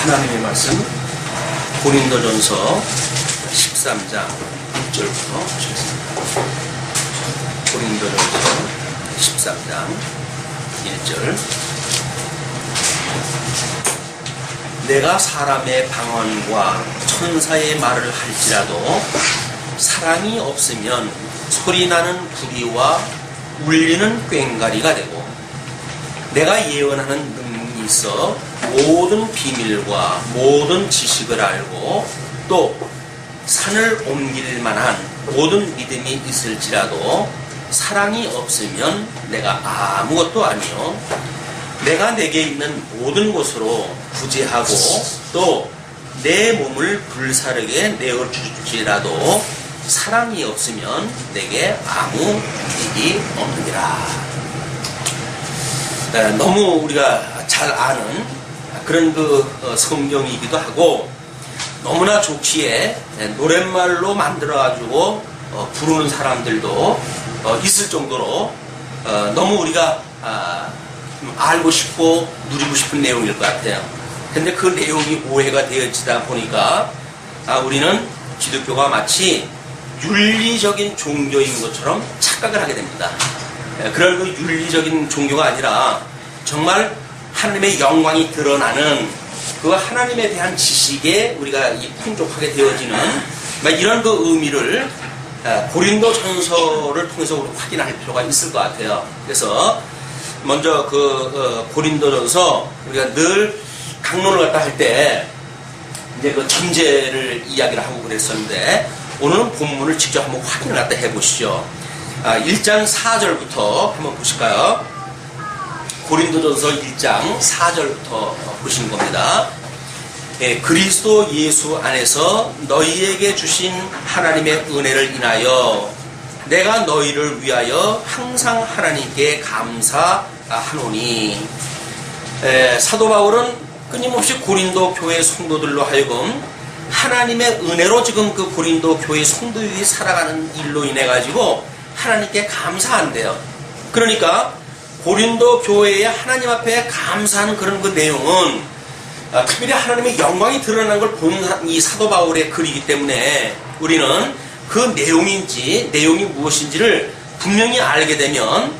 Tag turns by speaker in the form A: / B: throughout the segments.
A: 하나님의 말씀 고린도전서 13장 6절부터 보시겠습니다. 고린도전서 13장 1절. 내가 사람의 방언과 천사의 말을 할지라도 사랑이 없으면 소리나는 구리와 울리는 꽹과리가 되고, 내가 예언하는 능력이 있어 모든 비밀과 모든 지식을 알고 또 산을 옮길 만한 모든 믿음이 있을지라도 사랑이 없으면 내가 아무것도 아니요, 내가 내게 있는 모든 것으로 구제하고 또 내 몸을 불사르게 내어줄지라도 사랑이 없으면 내게 아무 이익이 없느니라. 너무 우리가 잘 아는 그런 성경이기도 하고, 너무나 좋기에 노랫말로 만들어가지고 부르는 사람들도 있을 정도로 너무 우리가 알고 싶고 누리고 싶은 내용일 것 같아요. 근데 그 내용이 오해가 되어지다 보니까 우리는 기독교가 마치 윤리적인 종교인 것처럼 착각을 하게 됩니다. 그런 그 윤리적인 종교가 아니라 정말 하나님의 영광이 드러나는 그 하나님에 대한 지식에 우리가 풍족하게 되어지는 이런 그 의미를 고린도전서를 통해서 우리 확인할 필요가 있을 것 같아요. 그래서 먼저 고린도전서 우리가 늘 강론을 갖다 할 때 이제 그 전제를 이야기를 하고 그랬었는데, 오늘은 본문을 직접 한번 확인을 갖다 해보시죠. 1장 4절부터 한번 보실까요? 고린도전서 1장 4절부터 보시는 겁니다. 그리스도 예수 안에서 너희에게 주신 하나님의 은혜를 인하여 내가 너희를 위하여 항상 하나님께 감사하노니. 사도 바울은 끊임없이 고린도 교회 성도들로 하여금 하나님의 은혜로 지금 그 고린도 교회 성도들이 살아가는 일로 인해 가지고 하나님께 감사한대요. 그러니까 고린도 교회에 하나님 앞에 감사하는 그런 그 내용은 특별히 하나님의 영광이 드러난 걸 보는 이 사도 바울의 글이기 때문에 우리는 그 내용이 무엇인지를 분명히 알게 되면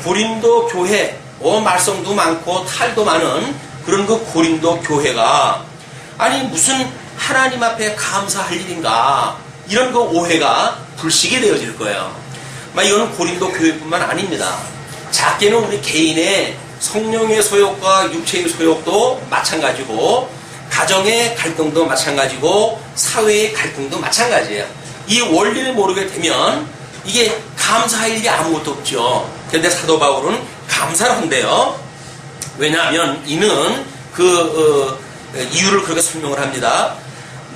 A: 고린도 교회, 말썽도 많고 탈도 많은 그런 그 고린도 교회가 아니 무슨 하나님 앞에 감사할 일인가, 이런 그 오해가 불식이 되어질 거예요. 이거는 고린도 교회뿐만 아닙니다. 작게는 우리 개인의 성령의 소욕과 육체의 소욕도 마찬가지고, 가정의 갈등도 마찬가지고, 사회의 갈등도 마찬가지예요. 이 원리를 모르게 되면 이게 감사할 일이 아무것도 없죠. 그런데 사도 바울은 감사를 한대요. 왜냐하면 이는 이유를 그렇게 설명을 합니다.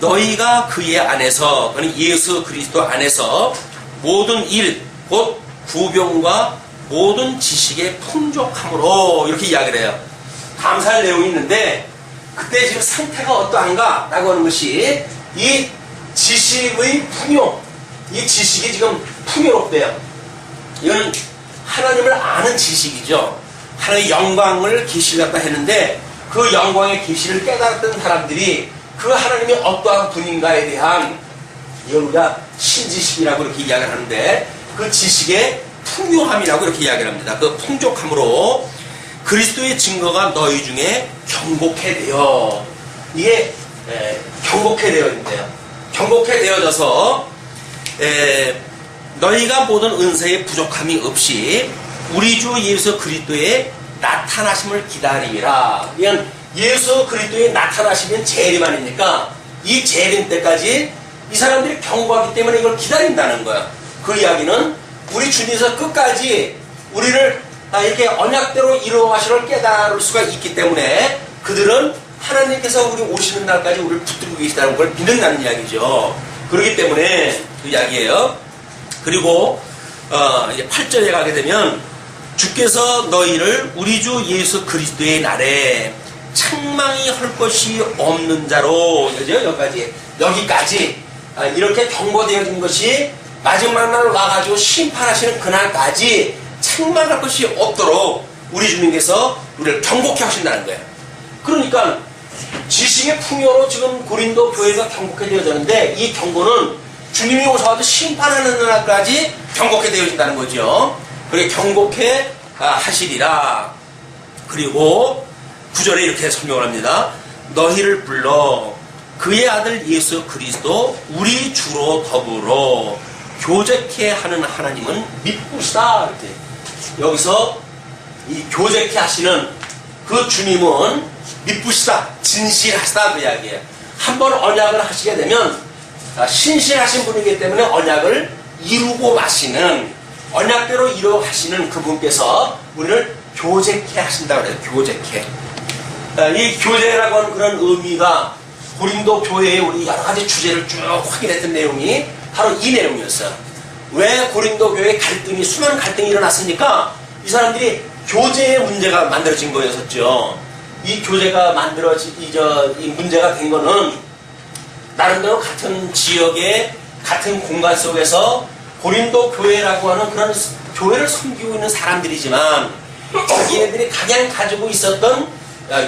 A: 너희가 그의 안에서, 예수 그리스도 안에서 모든 일, 곧 구병과 모든 지식의 풍족함으로, 이렇게 이야기를 해요. 감사할 내용이 있는데 그때 지금 상태가 어떠한가 라고 하는 것이 이 지식의 풍요, 이 지식이 지금 풍요롭대요. 이건 하나님을 아는 지식이죠. 하나님의 영광을 계시를 갖다 했는데 그 영광의 계시를 깨달았던 사람들이 그 하나님이 어떠한 분인가에 대한, 이걸 우리가 신지식이라고 이렇게 이야기를 하는데 그 지식의 풍요함이라고 이렇게 이야기를 합니다. 그 풍족함으로 그리스도의 증거가 너희 중에 경고케 되어, 이게 경고케 되어 있는데요. 경고케 되어져서 너희가 모든 은사의 부족함이 없이 우리 주 예수 그리스도의 나타나심을 기다림이라. 이건 예수 그리스도의 나타나시면 재림 아닙니까? 이 재림 때까지 이 사람들이 경고하기 때문에 이걸 기다린다는 거야. 그 이야기는 우리 주님께서 끝까지 우리를 이렇게 언약대로 이루어가시를 깨달을 수가 있기 때문에 그들은 하나님께서 우리 오시는 날까지 우리를 붙들고 계시다는 걸 믿는다는 이야기죠. 그렇기 때문에 그 이야기예요. 그리고 이제 8절에 가게 되면 주께서 너희를 우리 주 예수 그리스도의 날에 책망이 할 것이 없는 자로, 여기까지 이렇게 경고되어진 것이 마지막 날 와가지고 심판하시는 그날까지 책망할 것이 없도록 우리 주님께서 우리를 경고케 하신다는 거예요. 그러니까 지식의 풍요로 지금 고린도 교회가 경고케 되어졌는데 이 경고는 주님이 오셔서 심판하는 날까지 경고케 되어진다는 거죠. 그렇게 경고케 하시리라. 그리고 9절에 이렇게 설명을 합니다. 너희를 불러 그의 아들 예수 그리스도 우리 주로 더불어 교제케 하는 하나님은 미쁘시다. 이렇게. 여기서 이 교제케 하시는 그 주님은 미쁘시다, 진실하시다 그 이야기예요. 한번 언약을 하시게 되면 신실하신 분이기 때문에 언약을 이루고 마시는, 언약대로 이루어 가시는 그분께서 우리를 교제케 하신다고 그래요. 교제케. 이 교제라고 하는 그런 의미가 고린도 교회의 우리 여러 가지 주제를 쭉 확인했던 내용이 바로 이 내용이었어요. 왜 고린도 교회에 갈등이, 수많은 갈등이 일어났습니까? 이 사람들이 교제의 문제가 만들어진 거였었죠. 이 교제가 이 문제가 된 거는 나름대로 같은 지역의 같은 공간 속에서 고린도 교회라고 하는 그런 교회를 섬기고 있는 사람들이지만 자기네들이 가장 가지고 있었던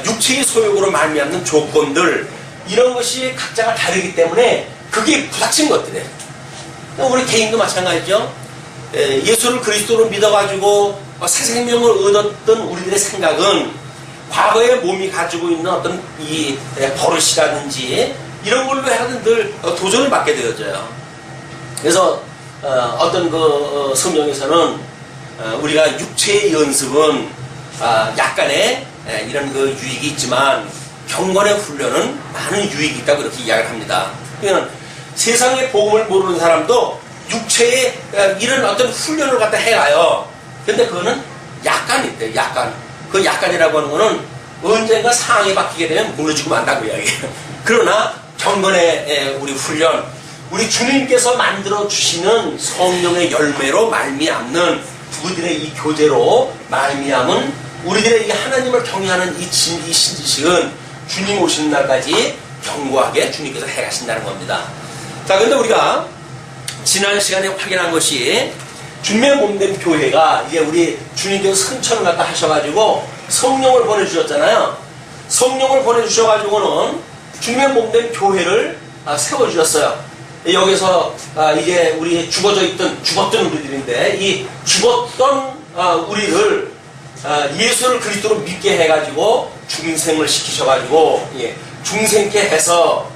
A: 육체의 소욕으로 말미암는 조건들, 이런 것이 각자가 다르기 때문에 그게 부닥친 것들이에요. 우리 개인도 마찬가지죠. 예수를 그리스도로 믿어가지고 새 생명을 얻었던 우리들의 생각은 과거의 몸이 가지고 있는 어떤 이 버릇이라든지 이런 걸로 해서는 늘 도전을 받게 되어져요. 그래서 어떤 그 성경에서는 우리가 육체의 연습은 약간의 이런 그 유익이 있지만 경건의 훈련은 많은 유익이 있다고 이렇게 이야기를 합니다. 그러니까 세상의 복음을 모르는 사람도 육체의 이런 어떤 훈련을 갖다 해가요. 근데 그거는 약간 있대요. 약간. 그 약간이라고 하는 거는 언젠가 상황이 바뀌게 되면 무너지고 만다고 이야기해요. 그러나 경건의 우리 훈련, 우리 주님께서 만들어 주시는 성령의 열매로 말미암는 우리들의 이 교제로 말미암은 우리들의 이 하나님을 경외하는 이 신지식은 주님 오시는 날까지 견고하게 주님께서 해가신다는 겁니다. 자, 근데 우리가 지난 시간에 확인한 것이 주님의 몸된 교회가 이제 우리 주님께서 선천을 갖다 하셔가지고 성령을 보내주셨잖아요. 성령을 보내주셔가지고는 주님의 몸된 교회를 세워주셨어요. 여기서 이제 우리 죽었던 우리들인데 이 죽었던 우리를 예수를 그리스도로 믿게 해가지고 중생을 시키셔가지고 중생케 해서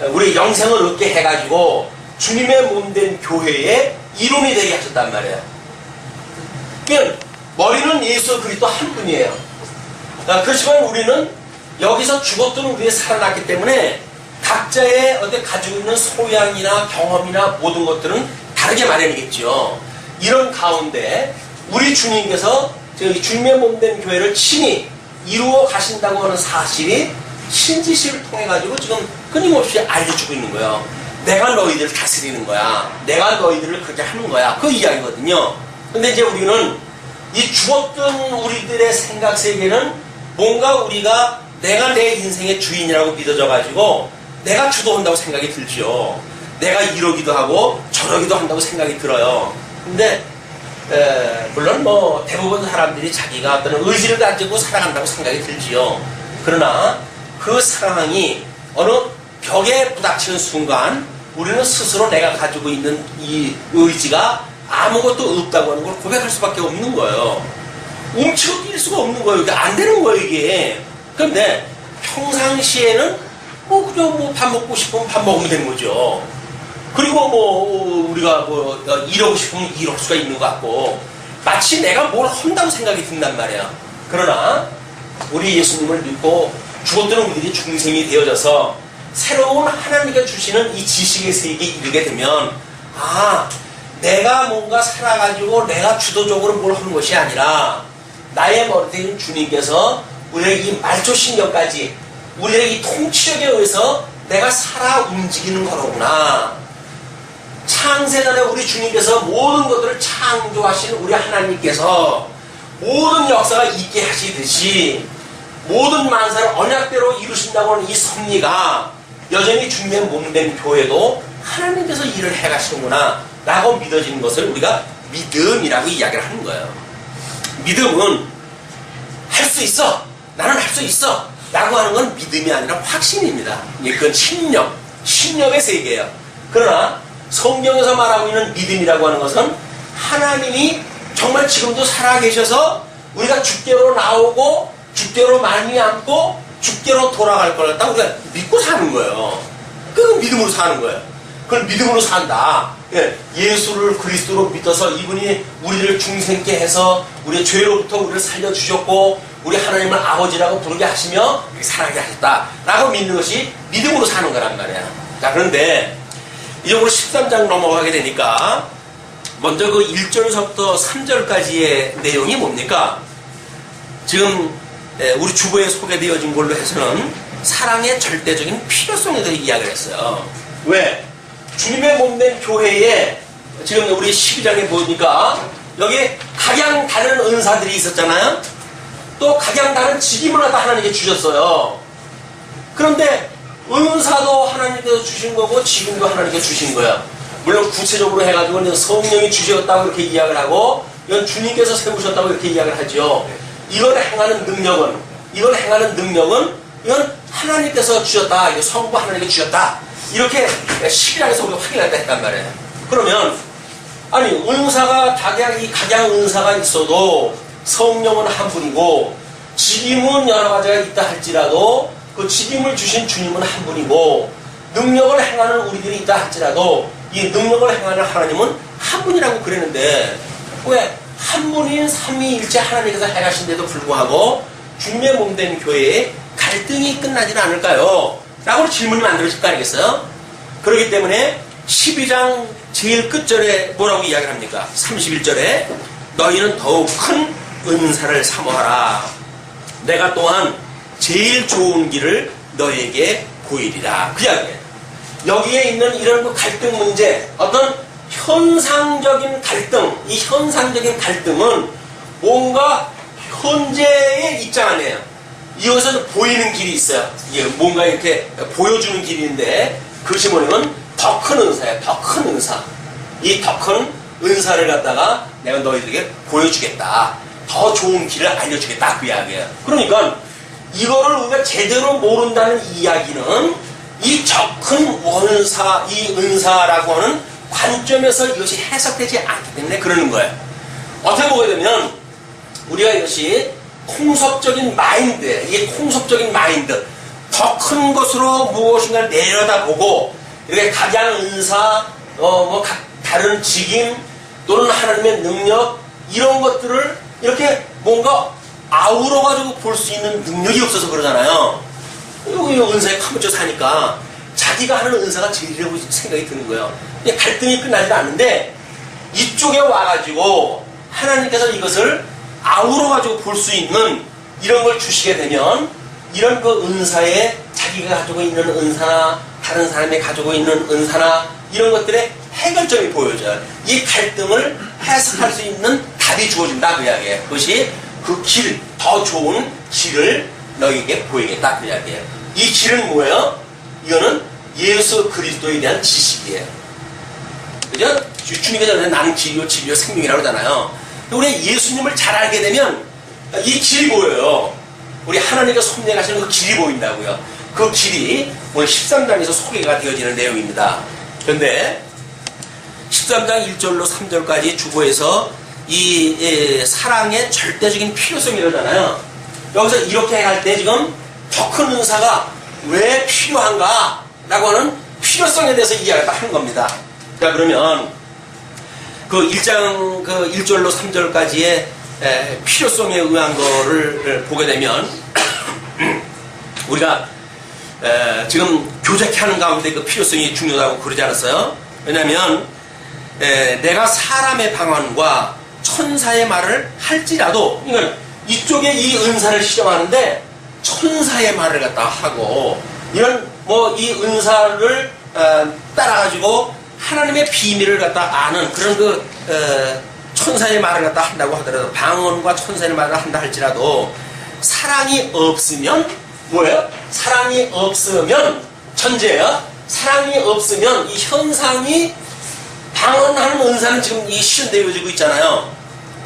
A: 우리 영생을 얻게 해가지고 주님의 몸된 교회의 이론이 되게 하셨단 말이에요. 그러니까 머리는 예수 그리스도 한 분이에요. 그렇지만 우리는 여기서 죽었던 우리에 살아났기 때문에 각자의 어떤 가지고 있는 소양이나 경험이나 모든 것들은 다르게 마련이겠죠. 이런 가운데 우리 주님께서 주님의 몸된 교회를 친히 이루어 가신다고 하는 사실이 신지식을 통해 가지고 지금 끊임없이 알려주고 있는 거예요. 내가 너희들을 다스리는 거야. 내가 너희들을 그렇게 하는 거야. 그 이야기거든요. 근데 이제 우리는 이 죽었던 우리들의 생각 세계는 뭔가 우리가 내가 내 인생의 주인이라고 믿어져 가지고 내가 주도한다고 생각이 들죠. 내가 이러기도 하고 저러기도 한다고 생각이 들어요. 근데 물론 뭐 대부분 사람들이 자기가 어떤 의지를 가지고 살아간다고 생각이 들지요. 그러나 그 상황이 어느 벽에 부닥치는 순간 우리는 스스로 내가 가지고 있는 이 의지가 아무것도 없다고 하는 걸 고백할 수밖에 없는 거예요. 움츠러 뛸 수가 없는 거예요. 이게 안 되는 거예요, 이게. 그런데 평상시에는 그냥 밥 먹고 싶으면 밥 먹으면 되는 거죠. 그리고 우리가 이러고 싶으면 이럴 수가 있는 것 같고 마치 내가 뭘 한다고 생각이 든단 말이야. 그러나 우리 예수님을 믿고 죽었던 우리들이 중생이 되어져서 새로운 하나님께 주시는 이 지식의 세계에 이르게 되면 내가 뭔가 살아가지고 내가 주도적으로 뭘 하는 것이 아니라 나의 머리에 주님께서 우리의 이 말초신경까지 우리의 이 통치력에 의해서 내가 살아 움직이는 거로구나. 창세전에 우리 주님께서 모든 것들을 창조하신 우리 하나님께서 모든 역사가 있게 하시듯이 모든 만사를 언약대로 이루신다고 하는 이 섭리가 여전히 주님의 몸된 교회도 하나님께서 일을 해가시는구나 라고 믿어지는 것을 우리가 믿음이라고 이야기를 하는 거예요. 믿음은 할 수 있어. 나는 할 수 있어. 라고 하는 건 믿음이 아니라 확신입니다. 그건 신념의 세계예요. 그러나 성경에서 말하고 있는 믿음이라고 하는 것은 하나님이 정말 지금도 살아계셔서 우리가 죽게로 나오고 죽게로 말미암고 죽게로 돌아갈 걸 갖다 우리가 믿고 사는 거예요. 그건 믿음으로 사는 거예요. 그걸 믿음으로 산다. 예수를 그리스도로 믿어서 이분이 우리를 중생케 해서 우리의 죄로부터 우리를 살려주셨고 우리 하나님을 아버지라고 부르게 하시며 살아게 하셨다라고 믿는 것이 믿음으로 사는 거란 말이에요. 자, 그런데 이제 우리 13장 넘어가게 되니까 먼저 그 1절서부터 3절까지의 내용이 뭡니까? 지금 우리 주보에 소개되어진 걸로 해서는 사랑의 절대적인 필요성에 대해 이야기를 했어요. 왜? 주님의 몸된 교회에 지금 우리 12장에 보니까 여기 각양 다른 은사들이 있었잖아요. 또 각양 다른 직임을 갖다 하나님께 주셨어요. 그런데 은사도 하나님께서 주신 거고 직임도 하나님께 주신 거예요. 물론 구체적으로 해가지고 성령이 주셨다고 이렇게 이야기를 하고 이건 주님께서 세우셨다고 이렇게 이야기를 하죠. 이걸 행하는 능력은 이건 하나님께서 주셨다. 이거 성부 하나님께 주셨다. 이렇게 12장에서 우리가 확인한다 했단 말이에요. 그러면 아니 은사가 이 각양 은사가 있어도 성령은 한 분이고 직임은 여러 가지가 있다 할지라도 그 직임을 주신 주님은 한 분이고 능력을 행하는 우리들이 있다 할지라도 이 능력을 행하는 하나님은 한 분이라고 그랬는데 왜 한 분인 삼위일체 하나님께서 행하신데도 불구하고 주님의 몸된 교회에 갈등이 끝나지는 않을까요? 라고 질문이 만들어질 거 아니겠어요? 그렇기 때문에 12장 제일 끝절에 뭐라고 이야기를 합니까? 31절에 너희는 더욱 큰 은사를 사모하라. 내가 또한 제일 좋은 길을 너에게 보이리라. 그 이야기예요. 여기에 있는 이런 그 갈등 문제, 어떤 현상적인 갈등, 이 현상적인 갈등은 뭔가 현재의 입장 아니에요. 이것은 보이는 길이 있어요. 이게 뭔가 이렇게 보여주는 길인데 그것이 뭐냐면 더 큰 은사예요. 더 큰 은사. 이 더 큰 은사를 갖다가 내가 너희들에게 보여주겠다. 더 좋은 길을 알려주겠다. 그 이야기예요. 그러니까 이거를 우리가 제대로 모른다는 이야기는 이 더 큰 원사, 이 은사라고 하는 관점에서 이것이 해석되지 않기 때문에 그러는 거예요. 어떻게 보게 되면 우리가 이것이 통섭적인 마인드예요. 이게 통섭적인 마인드. 더 큰 것으로 무엇인가를 내려다보고 이렇게 각양 은사, 다른 직임 또는 하나님의 능력 이런 것들을 이렇게 뭔가 아우러가지고 볼 수 있는 능력이 없어서 그러잖아요. 여기 은사에 파묻혀 사니까 자기가 하는 은사가 제일이라고 생각이 드는 거예요. 갈등이 끝나지 않는데 이쪽에 와가지고 하나님께서 이것을 아우러가지고 볼 수 있는 이런 걸 주시게 되면 이런 그 은사에 자기가 가지고 있는 은사나 다른 사람이 가지고 있는 은사나 이런 것들의 해결점이 보여져요. 이 갈등을 해석할 수 있는 답이 주어진다 그 이야기예요. 그것이 그 길, 더 좋은 길을 너에게 보이겠다 그 이야기예요. 이 길은 뭐예요? 이거는 예수 그리스도에 대한 지식이에요. 그죠? 주님께서 나는 길이요 진리요 생명이라고 하잖아요. 우리 예수님을 잘 알게 되면 이 길이 보여요. 우리 하나님께 섭리하시는 그 길이 보인다고요. 그 길이 오늘 13장에서 소개가 되어지는 내용입니다. 그런데 13장 1절로 3절까지 주보에서 이 사랑의 절대적인 필요성이 이러잖아요. 여기서 이렇게 할 때 지금 더 큰 은사가 왜 필요한가? 라고 하는 필요성에 대해서 이야기를 하는 겁니다. 자, 그러면 그 1장 그 1절로 3절까지의 필요성에 의한 거를 보게 되면 우리가 지금 교제케 하는 가운데 그 필요성이 중요하다고 그러지 않았어요? 왜냐하면 내가 사람의 방언과 천사의 말을 할지라도 이건 이쪽에 이 은사를 실험하는데 천사의 말을 갖다 하고 이런 이 은사를 따라가지고 하나님의 비밀을 갖다 아는 그런 천사의 말을 갖다 한다고 하더라도 방언과 천사의 말을 한다 할지라도 사랑이 없으면 뭐예요? 사랑이 없으면 전제예요. 사랑이 없으면 이 현상이 방언하는 은사는 지금 이 실현되어지고 있잖아요.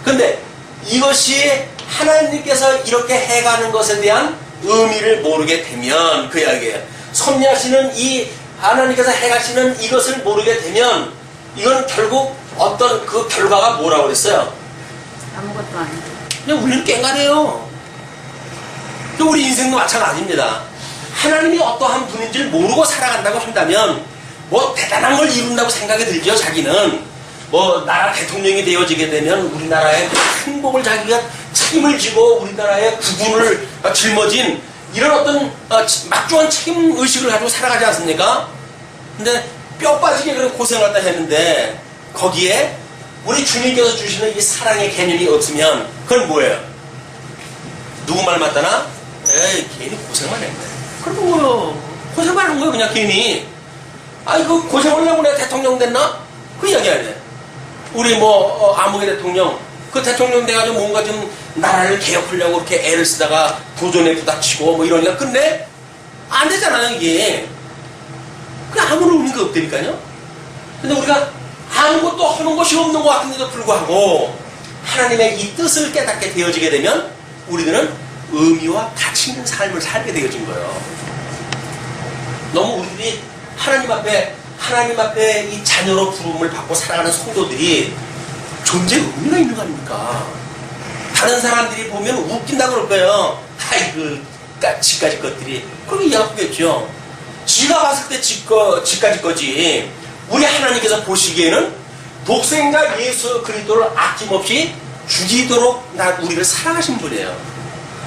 A: 근데 이것이 하나님께서 이렇게 해가는 것에 대한 의미를 모르게 되면 그 이야기예요. 섭리하시는 이 하나님께서 행하시는 이것을 모르게 되면 이건 결국 어떤 그 결과가 뭐라고 그랬어요?
B: 아무것도 아니고
A: 그냥 우리는 깽가래요. 우리 인생도 마찬가지입니다. 하나님이 어떠한 분인지를 모르고 살아간다고 한다면 뭐 대단한 걸 이룬다고 생각이 들죠. 자기는 뭐 나라 대통령이 되어지게 되면 우리나라의 행복을 자기가 책임을 지고 우리나라의 국군을 짊어진 이런 어떤 막중한 책임 의식을 가지고 살아가지 않습니까? 근데 뼈 빠지게 그런 고생을 갖다 했는데 거기에 우리 주님께서 주시는 이 사랑의 개념이 없으면 그건 뭐예요? 누구 말 맞다나? 에이 괜히 고생만 했네. 그런 거요. 고생만 한 거예요 그냥 괜히. 아이 그 고생하려고 내가 대통령 됐나? 그 이야기 아니에요. 우리 뭐 아무개 대통령 그 대통령 돼가지고 뭔가 좀 나라를 개혁하려고 이렇게 애를 쓰다가 도전에 부닥치고 뭐 이러니까 끝내 안 되잖아요 이게. 그 아무런 의미가 없다니까요. 근데 우리가 아무것도 하는 것이 없는 것 같은데도 불구하고 하나님의 이 뜻을 깨닫게 되어지게 되면 우리들은 의미와 가치 있는 삶을 살게 되어진 거예요. 너무 우리들이 하나님 앞에 이 자녀로 부름을 받고 살아가는 성도들이 존재 의미가 있는 거 아닙니까? 다른 사람들이 보면 웃긴다고 그럴 거예요. 아이고, 지까지 것들이. 그럼 이해하겠죠. 지가 봤을 때 지까지 거지. 우리 하나님께서 보시기에는 독생자 예수 그리스도를 아낌없이 죽이도록 우리를 사랑하신 분이에요.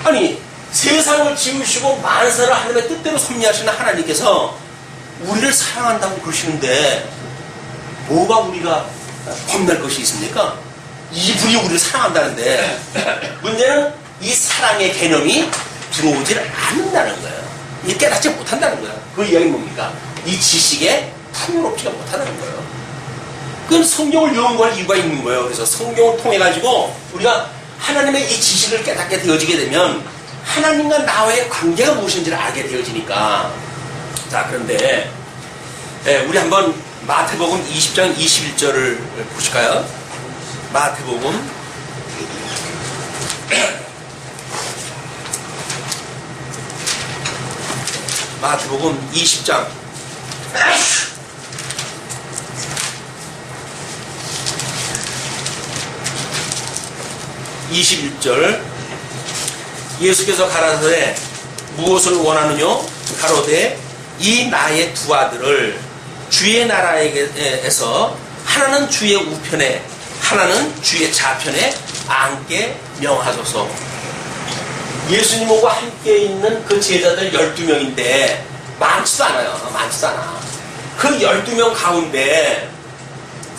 A: 아니, 세상을 지으시고 만사를 하나님의 뜻대로 섭리하시는 하나님께서 우리를 사랑한다고 그러시는데 뭐가 우리가 겁날 것이 있습니까? 이분이 우리를 사랑한다는데 문제는 이 사랑의 개념이 들어오질 않는다는 거예요. 이 깨닫지 못한다는 거예요. 그 이야기는 뭡니까? 이 지식에 풍요롭지가 못하다는 거예요. 그건 성경을 연구할 이유가 있는 거예요. 그래서 성경을 통해 가지고 우리가 하나님의 이 지식을 깨닫게 되어지게 되면 하나님과 나와의 관계가 무엇인지를 알게 되어지니까. 자, 그런데 우리 한번 마태복음 20장 21절을 보실까요? 마태복음 마태복음 20장 21절 예수께서 가라사대 무엇을 원하느냐 가로되 이 나의 두 아들을 주의 나라에서 하나는 주의 우편에 하나는 주의 좌편에 앉게 명하소서. 예수님하고 함께 있는 그 제자들 12명인데 많지도 않아요. 많지도 않아. 그 12명 가운데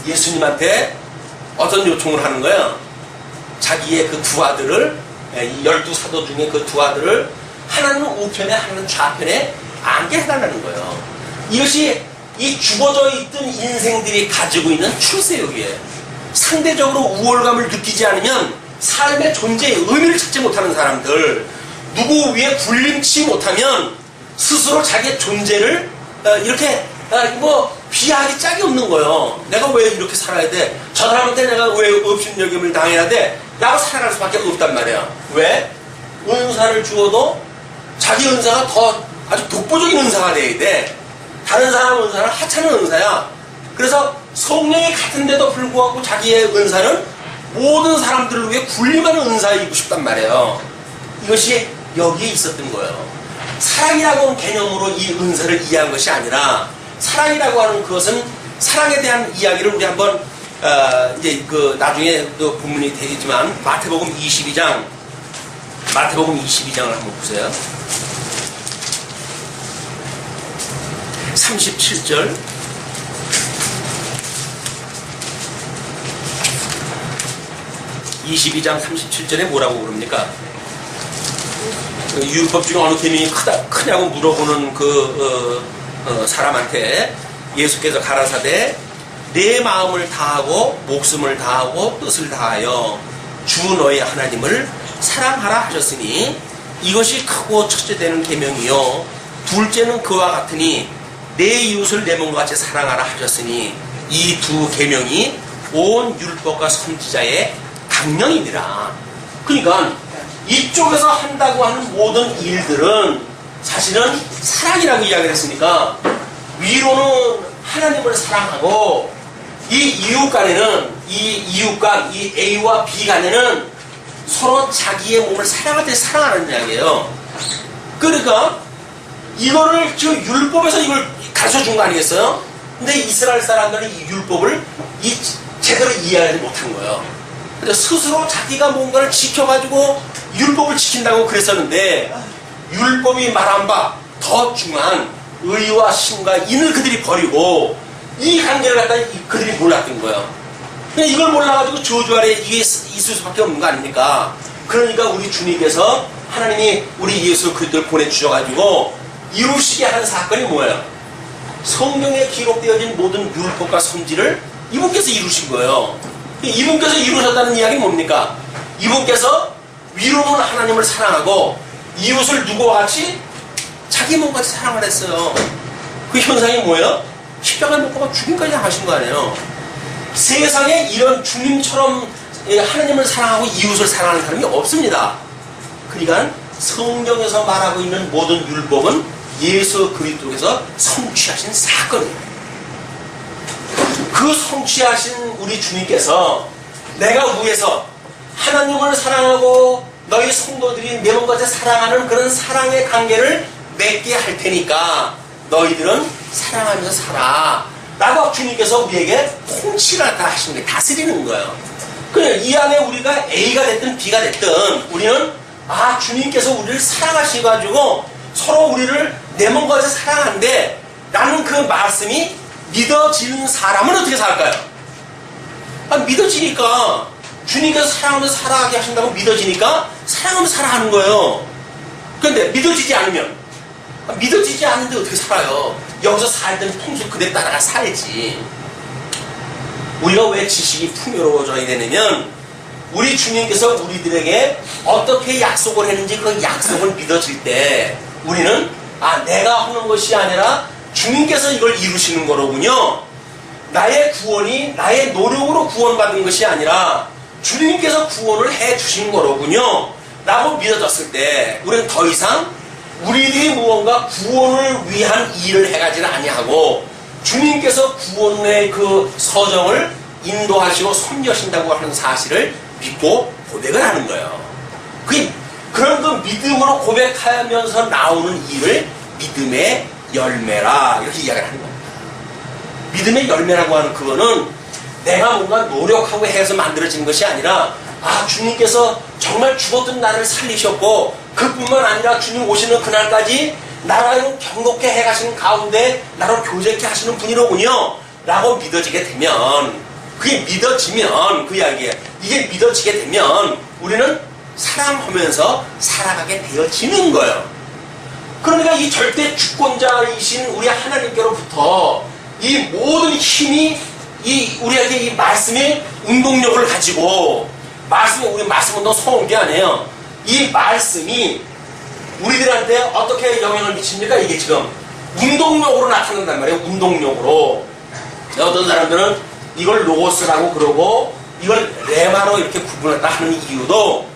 A: 예수님한테 어떤 요청을 하는 거예요? 자기의 그 두 아들을, 이 12사도 중에 그 두 아들을 하나는 우편에 하나는 좌편에 앉게 해달라는 거예요. 이것이 이 죽어져 있던 인생들이 가지고 있는 출세욕이에요. 상대적으로 우월감을 느끼지 않으면 삶의 존재의 의미를 찾지 못하는 사람들, 누구 위에 군림치 못하면 스스로 자기의 존재를 이렇게 비하하기 짝이 없는 거예요. 내가 왜 이렇게 살아야 돼? 저 사람한테 내가 왜 업신여김을 당해야 돼? 라고 살아갈 수밖에 없단 말이야. 왜? 은사를 주어도 자기 은사가 더 아주 독보적인 은사가 돼야 돼. 다른 사람 은사는 하찮은 은사야. 그래서 성령이 같은데도 불구하고 자기의 은사는 모든 사람들을 위해 군림하는 은사이고 싶단 말이에요. 이것이 여기에 있었던 거예요. 사랑이라고 하는 개념으로 이 은사를 이해한 것이 아니라 사랑이라고 하는 그것은 사랑에 대한 이야기를 우리 한번 이제 그 나중에 또 본문이 되겠지만 마태복음 22장을 한번 보세요. 37절 22장 37절에 뭐라고 그럽니까? 율법 중에 어느 계명이 크냐고 물어보는 사람한테 예수께서 가라사대 내 마음을 다하고 목숨을 다하고 뜻을 다하여 주 너의 하나님을 사랑하라 하셨으니 이것이 크고 첫째 되는 계명이요 둘째는 그와 같으니 내 이웃을 내 몸과 같이 사랑하라 하셨으니 이 두 계명이 온 율법과 선지자의 강령이니라. 그러니까 이 이쪽에서 한다고 하는 모든 일들은 사실은 사랑이라고 이야기를 했으니까 위로는 하나님을 사랑하고 이 이웃 간에는 이 A와 B 간에는 서로 자기의 몸을 사랑할 때 사랑하는 이야기예요. 그러니까 이거를 저 율법에서 이걸 가르쳐 준 거 아니겠어요? 근데 이스라엘 사람들은 이 율법을 제대로 이해하지 못한 거예요. 근데 스스로 자기가 뭔가를 지켜가지고 율법을 지킨다고 그랬었는데 율법이 말한 바 더 중요한 의와 신과 인을 그들이 버리고 이 관계를 갖다 그들이 몰랐던 거예요. 근데 이걸 몰라가지고 저주 아래 이게 있을 수밖에 없는 거 아닙니까? 그러니까 우리 주님께서 하나님이 우리 예수 그리스도를 보내주셔가지고 이루시게 하는 사건이 뭐예요? 성경에 기록되어진 모든 율법과 선지를 이분께서 이루신 거예요. 이분께서 이루셨다는 이야기는 뭡니까? 이분께서 위로는 하나님을 사랑하고 이웃을 누구와 같이 자기 몸같이 사랑을 했어요. 그 현상이 뭐예요? 십자가에 못 박아 죽임까지 하신 거 아니에요. 세상에 이런 주님처럼 하나님을 사랑하고 이웃을 사랑하는 사람이 없습니다. 그러니까 성경에서 말하고 있는 모든 율법은 예수 그리스도께서 성취하신 사건이에요. 그 성취하신 우리 주님께서 내가 위에서 하나님을 사랑하고 너희 성도들이 내 몸같이 사랑하는 그런 사랑의 관계를 맺게 할 테니까 너희들은 사랑하면서 살아 라고 주님께서 우리에게 통치를 다 하시는 거예요. 다스리는 거예요. 이 안에 우리가 A가 됐든 B가 됐든 우리는 주님께서 우리를 사랑하셔가지고 서로 우리를 내 몸같이 사랑한데 라는 그 말씀이 믿어지는 사람은 어떻게 살까요? 믿어지니까 주님께서 사랑하면서 살아가게 하신다고 믿어지니까 사랑하면서 살아가는 거예요. 그런데 믿어지지 않는데 어떻게 살아요? 여기서 살던 풍수 그대로 따라가 살지. 우리가 왜 지식이 풍요로워져야 되냐면 우리 주님께서 우리들에게 어떻게 약속을 했는지 그 약속을 믿어질 때 우리는 내가 하는 것이 아니라 주님께서 이걸 이루시는 거로군요. 나의 구원이 나의 노력으로 구원받은 것이 아니라 주님께서 구원을 해주신 거로군요 라고 믿어졌을 때 우리는 더 이상 우리들이 무언가 구원을 위한 일을 해가지는 아니하고 주님께서 구원의 그 서정을 인도하시고 섬겨신다고 하는 사실을 믿고 고백을 하는 거예요. 그런 그 믿음으로 고백하면서 나오는 일을 믿음의 열매라 이렇게 이야기를 하는 겁니다. 믿음의 열매라고 하는 그거는 내가 뭔가 노력하고 해서 만들어지는 것이 아니라 주님께서 정말 죽었던 나를 살리셨고 그뿐만 아니라 주님 오시는 그날까지 나를 경고케 해가시는 가운데 나를 교제케 하시는 분이로군요 라고 믿어지게 되면 그게 믿어지면 그 이야기예요. 이게 믿어지게 되면 우리는 사랑하면서 살아가게 되어지는 거예요. 그러니까 이 절대 주권자이신 우리 하나님께로부터 이 모든 힘이 우리에게 이 말씀의 운동력을 가지고 우리 말씀 운동 소모한 게 아니에요. 이 말씀이 우리들한테 어떻게 영향을 미칩니까? 이게 지금 운동력으로 나타난단 말이에요. 운동력으로. 어떤 사람들은 이걸 로고스라고 그러고 이걸 레마로 이렇게 구분했다 하는 이유도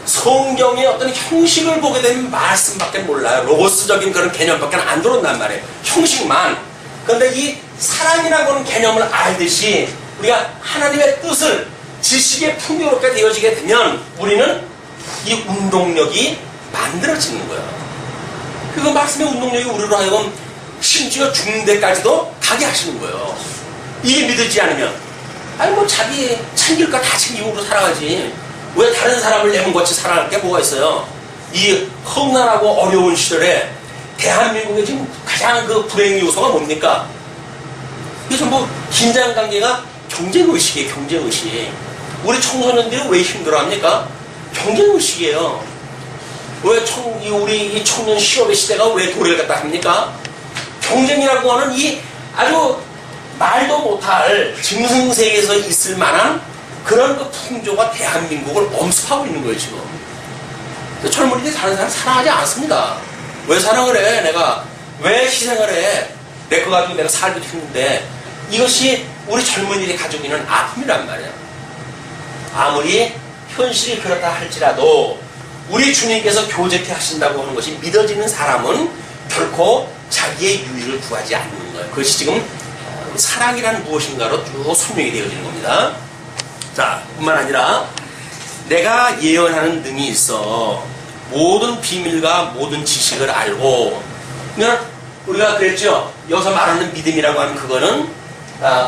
A: 성경의 어떤 형식을 보게 되면 말씀밖에 몰라요. 로고스적인 그런 개념밖에 안 들어온단 말이에요. 형식만. 그런데 이 사랑이라고 하는 개념을 알듯이 우리가 하나님의 뜻을 지식에 풍요롭게 되어지게 되면 우리는 이 운동력이 만들어지는 거예요. 그 말씀의 운동력이 우리로 하여금 심지어 죽는 데까지도 가게 하시는 거예요. 이게 믿어지지 않으면 자기 챙길 거 다 챙기고 살아가지 왜 다른 사람을 내 몸같이 살아갈 게 뭐가 있어요? 이 험난하고 어려운 시절에 대한민국의 지금 가장 그 불행 요소가 뭡니까? 그래서 긴장관계가 경쟁의식이에요. 경쟁의식. 우리 청소년들이 왜 힘들어합니까? 경쟁의식이에요. 왜 우리 이 청년 실업의 시대가 왜 도래를 갖다 합니까? 경쟁이라고 하는 이 아주 말도 못할 짐승세계에서 있을 만한 그런 그 풍조가 대한민국을 엄습하고 있는 거예요, 지금. 젊은이들이 다른 사람 사랑하지 않습니다. 왜 사랑을 해? 내가 왜 희생을 해? 내 거 가지고 내가 살기도 힘든데 이것이 우리 젊은이들이 가지고 있는 아픔이란 말이야. 아무리 현실이 그렇다 할지라도 우리 주님께서 교제케 하신다고 하는 것이 믿어지는 사람은 결코 자기의 유익을 구하지 않는 거예요. 그것이 지금 사랑이란 무엇인가로 쭉 설명이 되어지는 겁니다. 자, 뿐만 아니라 내가 예언하는 능이 있어 모든 비밀과 모든 지식을 알고, 그러니까 우리가 그랬죠. 여기서 말하는 믿음이라고 하는 그거는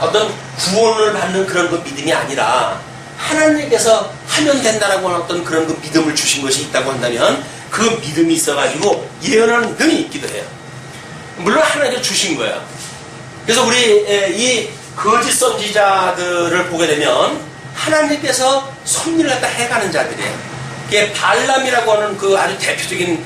A: 어떤 구원을 받는 그런 그 믿음이 아니라 하나님께서 하면 된다라고 하는 어떤 그런 그 믿음을 주신 것이 있다고 한다면 그 믿음이 있어가지고 예언하는 능이 있기도 해요. 물론 하나님께서 주신 거예요. 그래서 우리 이 거짓 선지자들을 보게 되면 하나님께서 섭리를 갖다 해가는 자들이에요. 이게 발람이라고 하는 그 아주 대표적인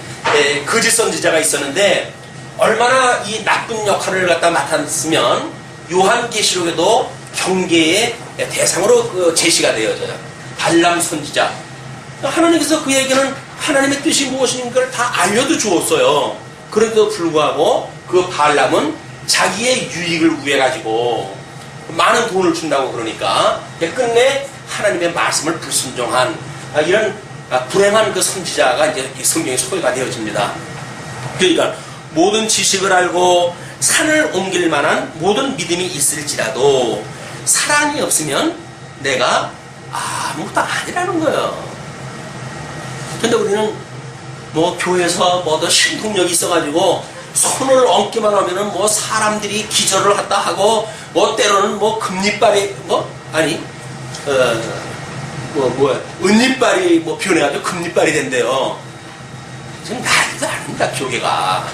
A: 거짓 선지자가 있었는데, 얼마나 이 나쁜 역할을 갖다 맡았으면 요한계시록에도 경계의 대상으로 제시가 되어져요. 발람 선지자. 하나님께서 그에게는 하나님의 뜻이 무엇인가를 다 알려도 주었어요. 그런데도 불구하고 그 발람은 자기의 유익을 위해 가지고 많은 돈을 준다고 그러니까 끝내 하나님의 말씀을 불순종한 이런 불행한 그 선지자가 이제 성경에 소개가 되어집니다. 그러니까 모든 지식을 알고 산을 옮길 만한 모든 믿음이 있을지라도 사랑이 없으면 내가 아무것도 아니라는 거예요. 근데 우리는 뭐 교회에서 뭐더 신동력이 있어가지고 손을 얹기만 하면은 뭐 사람들이 기절을 했다 하고, 뭐 때로는 뭐 금리빨이 은리빨이 뭐 변해가지고 금리빨이 된대요. 지금 난리도 아닙니다. 교회가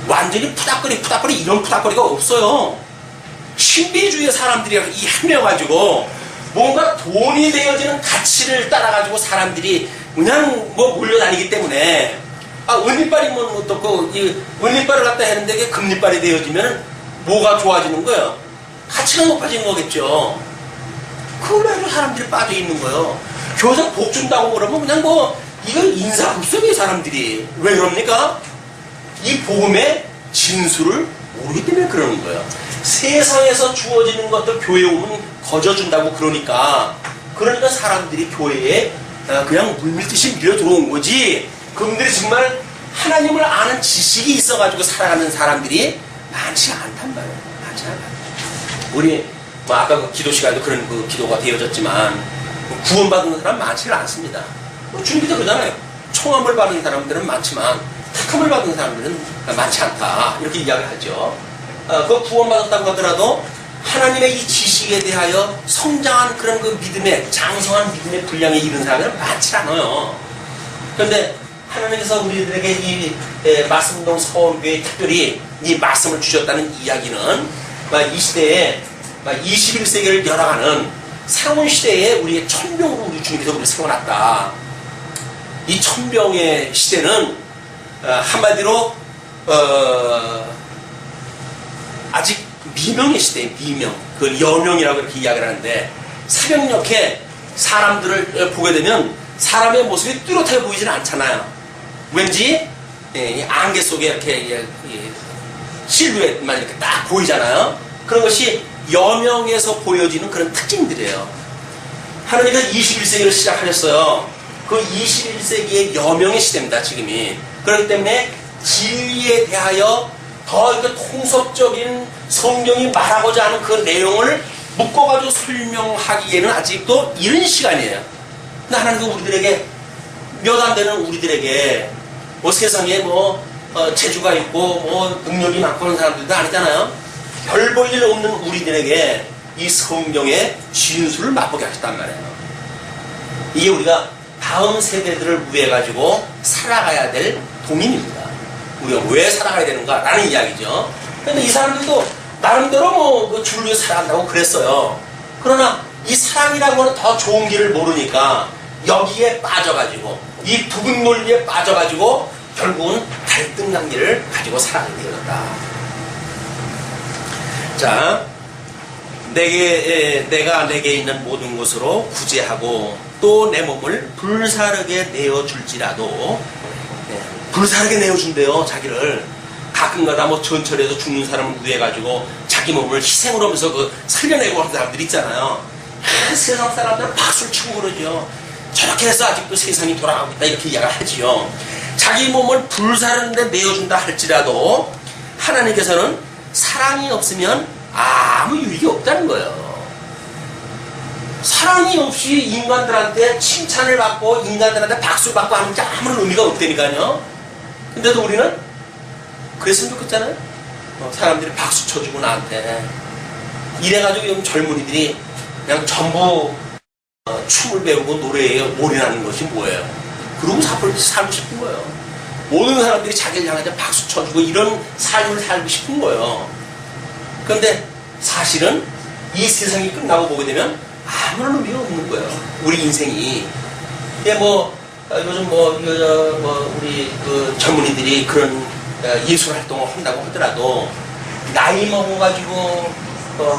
A: 완전히 푸닥거리 이런 푸닥거리가 없어요. 신비주의 사람들이 이 헤매가지고 뭔가 돈이 되어지는 가치를 따라가지고 사람들이 그냥 뭐 몰려다니기 때문에, 은리빨이 뭐 어떻고, 이 은리빨을 갖다 했는데 이게 금리빨이 되어지면 뭐가 좋아지는 거예요? 가치가 높아지는 거겠죠. 그래서 사람들이 빠져 있는 거예요. 교회에서 복 준다고 그러면 그냥 뭐 이건 인사불성이에요. 사람들이 왜 그럽니까? 이 복음의 진수를 모르기 때문에 그러는 거예요. 세상에서 주어지는 것들 교회에 오면 거저준다고 그러니까 사람들이 교회에 그냥 물밀듯이 밀려 들어온 거지, 그분들이 정말 하나님을 아는 지식이 있어가지고 살아가는 사람들이 많지 않단 말이에요. 많지 않아요. 우리 뭐 아까 그 기도 시간에도 그런 그 기도가 되어졌지만 구원받은 사람 많지는 않습니다. 주님께서 그러잖아요. 청함을 받은 사람들은 많지만 택함을 받은 사람들은 많지 않다, 이렇게 이야기를 하죠. 그 구원받았다고 하더라도 하나님의 이 지식에 대하여 성장한 그런 그 믿음의 장성한 믿음의 분량에 이른 사람들은 많지 않아요. 그런데 하나님께서 우리들에게 이 말씀동 서원교회에 특별히 이 말씀을 주셨다는 이야기는 이 시대에 21세기를 열어가는 새로운 시대에 우리의 천병으로 우리 주님께서 우리를 세워놨다. 이 천병의 시대는 한마디로 아직 미명의 시대예요. 미명. 그걸 여명이라고 이렇게 이야기를 하는데, 새벽녘에 사람들을 보게 되면 사람의 모습이 뚜렷하게 보이지는 않잖아요. 왠지 안개 속에 이렇게 실루엣만 이렇게 딱 보이잖아요. 그런 것이 여명에서 보여지는 그런 특징들이에요. 하나님께서 21세기를 시작하셨어요. 그 21세기의 여명의 시대입니다, 지금이. 그렇기 때문에 진리에 대하여 더 통섭적인 성경이 말하고자 하는 그 내용을 묶어가지고 설명하기에는 아직도 이른 시간이에요. 근데 하나님은 우리들에게, 몇 안 되는 우리들에게 뭐 세상에 재주가 있고 뭐 능력이 많고 하는 사람들도 아니잖아요. 별 볼 일 없는 우리들에게 이 성경의 진수를 맛보게 하셨단 말이에요. 이게 우리가 다음 세대들을 위해 가지고 살아가야 될 도민입니다. 우리가 왜 살아가야 되는가 라는 이야기죠. 그런데 이 사람들도 나름대로 줄을 위해 살아간다고 그랬어요. 그러나 이 사랑이라고 하는 더 좋은 길을 모르니까 여기에 빠져가지고 이 부분 논리에 빠져가지고 결국은 갈등 관계를 가지고 살아가게 되었다. 자, 내가 내게 있는 모든 것으로 구제하고 또 내 몸을 불사르게 내어줄지라도, 불사르게 내어준대요. 자기를 가끔가다 전철에서 죽는 사람을 위해 가지고 자기 몸을 희생을 하면서 살려내고 하는 사람들 있잖아요. 세상 사람들은 박수를 치고 그러죠. 저렇게 해서 아직도 세상이 돌아가고 있다 이렇게 이야기를 하지요. 자기 몸을 불사르는데 내어준다 할지라도 하나님께서는 사랑이 없으면 아무 유익이 없다는 거예요. 사랑이 없이 인간들한테 칭찬을 받고 인간들한테 박수를 받고 하는 게 아무런 의미가 없다니까요. 근데도 우리는 그랬으면 좋겠잖아요. 사람들이 박수 쳐주고 나한테 이래가지고 요즘 젊은이들이 그냥 전부 춤을 배우고 노래에 올인하는 것이 뭐예요? 그러고 살고 싶은 거예요. 모든 사람들이 자기를 향해서 박수 쳐주고 이런 삶을 살고 싶은 거예요. 그런데 사실은 이 세상이 끝나고 보게 되면 아무런 의미가 없는 거예요. 우리 인생이. 예, 요즘 우리 그 젊은이들이 그런 예술 활동을 한다고 하더라도 나이 먹어가지고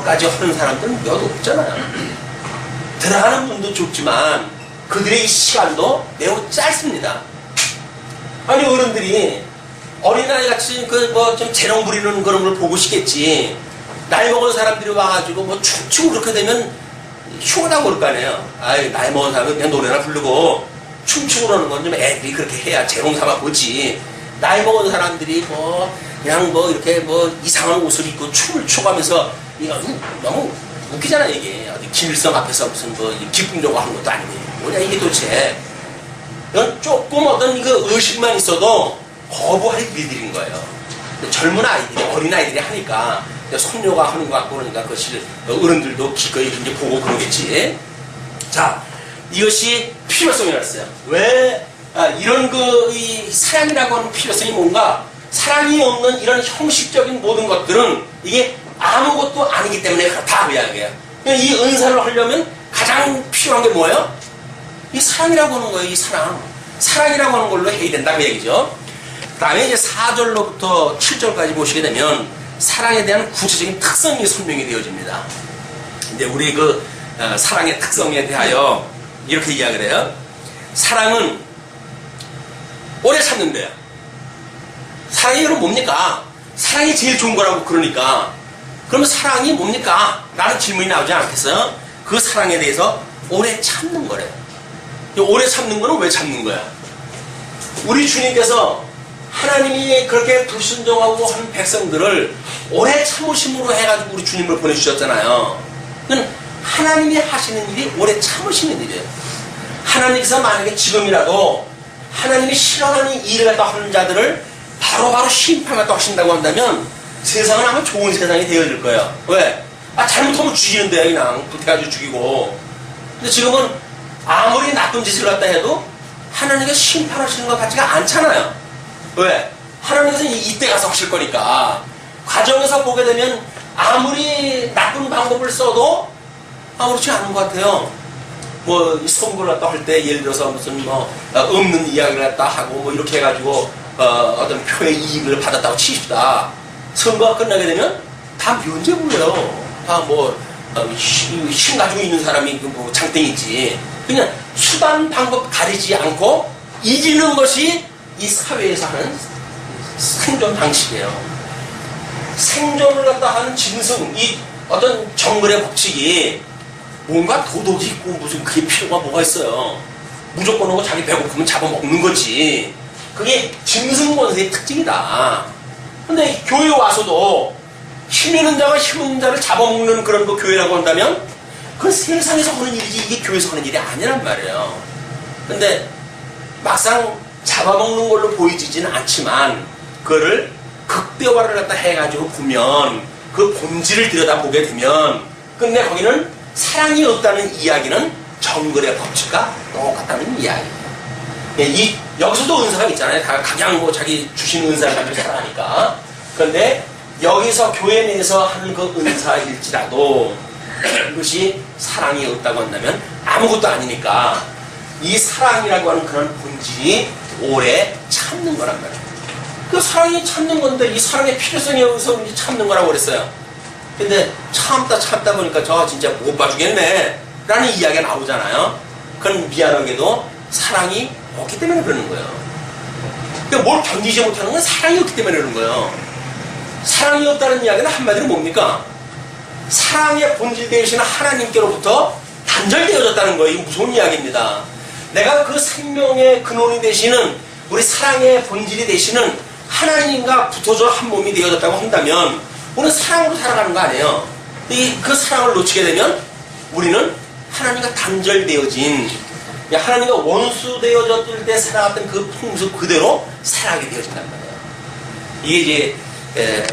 A: 까지 하는 사람들은 몇 없잖아요. 들어가는 분도 좋지만 그들의 시간도 매우 짧습니다. 아니 어른들이 어린아이 같이 좀 재롱 부리는 그런 걸 보고 싶겠지. 나이 먹은 사람들이 와가지고 춤추고 그렇게 되면 흉하다고 그럴 거 아니에요. 아이 나이 먹은 사람은 그냥 노래나 부르고 춤추고 그러는 건 좀 애들이 그렇게 해야 재롱 삼아 보지. 나이 먹은 사람들이 그냥 이렇게 이상한 옷을 입고 춤을 춰가면서 이거 너무 웃기잖아 이게. 어디 김일성 앞에서 무슨 기쁨 저거 하는 것도 아니고 뭐냐 이게 도대체. 이건 조금 어떤 의식만 있어도 거부할 일들인 거예요. 젊은 아이들이 어린 아이들이 하니까 손녀가 하는 것 같고 그러니까 그것을 어른들도 기꺼이 이제 보고 그러겠지. 자, 이것이 필요성이라고 했어요. 왜 이런 이 사랑이라고 하는 필요성이 뭔가 사랑이 없는 이런 형식적인 모든 것들은 이게 아무것도 아니기 때문에 그렇다 그 이야기예요. 이 은사를 하려면 가장 필요한 게 뭐예요? 이 사랑이라고 하는 거예요. 이 사랑. 사랑이라고 하는 걸로 해야 된다 그 얘기죠. 그 다음에 이제 4절로부터 7절까지 보시게 되면 사랑에 대한 구체적인 특성이 설명이 되어집니다. 이제 우리 사랑의 특성에 대하여 이렇게 이야기를 해요. 사랑은 오래 참는데요. 사랑이 그럼 뭡니까? 사랑이 제일 좋은 거라고 그러니까 그러면 사랑이 뭡니까? 라는 질문이 나오지 않겠어요? 그 사랑에 대해서 오래 참는 거래요. 오래 참는 거는 왜 참는 거야? 우리 주님께서 하나님이 그렇게 불순종하고 한 백성들을 오래 참으심으로 해가지고 우리 주님을 보내주셨잖아요. 그건 하나님이 하시는 일이 오래 참으시는 일이에요. 하나님께서 만약에 지금이라도 하나님이 싫어하는 일을 갖다 하는 자들을 바로바로 심판하다 하신다고 한다면 세상은 아마 좋은 세상이 되어질 거예요. 왜? 잘못하면 죽이는데 그냥 불태가지고 죽이고. 근데 지금은 아무리 나쁜 짓을 갖다 해도 하나님께서 심판하시는 것 같지가 않잖아요. 왜? 하나님께서 이때 가서 하실 거니까. 과정에서 보게 되면 아무리 나쁜 방법을 써도 아무렇지 않은 것 같아요. 이 선거를 갖다 할 때 예를 들어서 무슨 없는 이야기를 갖다 하고 이렇게 해가지고 어떤 표의 이익을 받았다고 치십시다. 선거가 끝나게 되면 다 면제 불러요. 다 힘 가지고 있는 사람이 장땡이지. 그냥 수단 방법 가리지 않고 이기는 것이 이 사회에서 하는 생존 방식이에요. 생존을 갖다 하는 짐승, 이 어떤 정글의 법칙이 뭔가 도덕이 있고 무슨 그게 필요가 뭐가 있어요. 무조건 하고 자기 배고프면 잡아먹는 거지. 그게 짐승 권세의 특징이다. 근데 교회 와서도 힘 있는 자가 힘 없는 자를 잡아먹는 그런 거 교회라고 한다면 그건 세상에서 하는 일이지 이게 교회에서 하는 일이 아니란 말이에요. 근데 막상 잡아먹는 걸로 보이지는 않지만 그거를 극대화를 갖다 해가지고 보면 그 본질을 들여다보게 되면 끝내 거기는 사랑이 없다는 이야기는 정글의 법칙과 똑같다는 이야기예요. 여기서도 은사가 있잖아요. 다 각양 자기 주신 은사를 가지고 살아가니까. 그런데 여기서 교회 내에서 하는 그 은사일지라도 그것이 사랑이 없다고 한다면 아무것도 아니니까 이 사랑이라고 하는 그런 본질이 오래 참는 거란 말이에요. 그 사랑이 참는 건데 이 사랑의 필요성이 여기서 참는 거라고 그랬어요. 근데 참다 보니까 저 진짜 못 봐주겠네 라는 이야기가 나오잖아요. 그건 미안하게도 사랑이 없기 때문에 그러는 거예요. 그러니까 뭘 견디지 못하는 건 사랑이 없기 때문에 그러는 거예요. 사랑이 없다는 이야기는 한마디로 뭡니까? 사랑의 본질 되시는 하나님께로부터 단절되어졌다는 거예요. 이거 무서운 이야기입니다. 내가 그 생명의 근원이 되시는 우리 사랑의 본질이 되시는 하나님과 붙어져 한 몸이 되어졌다고 한다면 우리는 사랑으로 살아가는 거 아니에요. 그 사랑을 놓치게 되면 우리는 하나님과 단절되어진, 하나님과 원수 되어졌을 때 살아갔던 그 풍습 그대로 살아가게 되어진단 말이에요. 이게 이제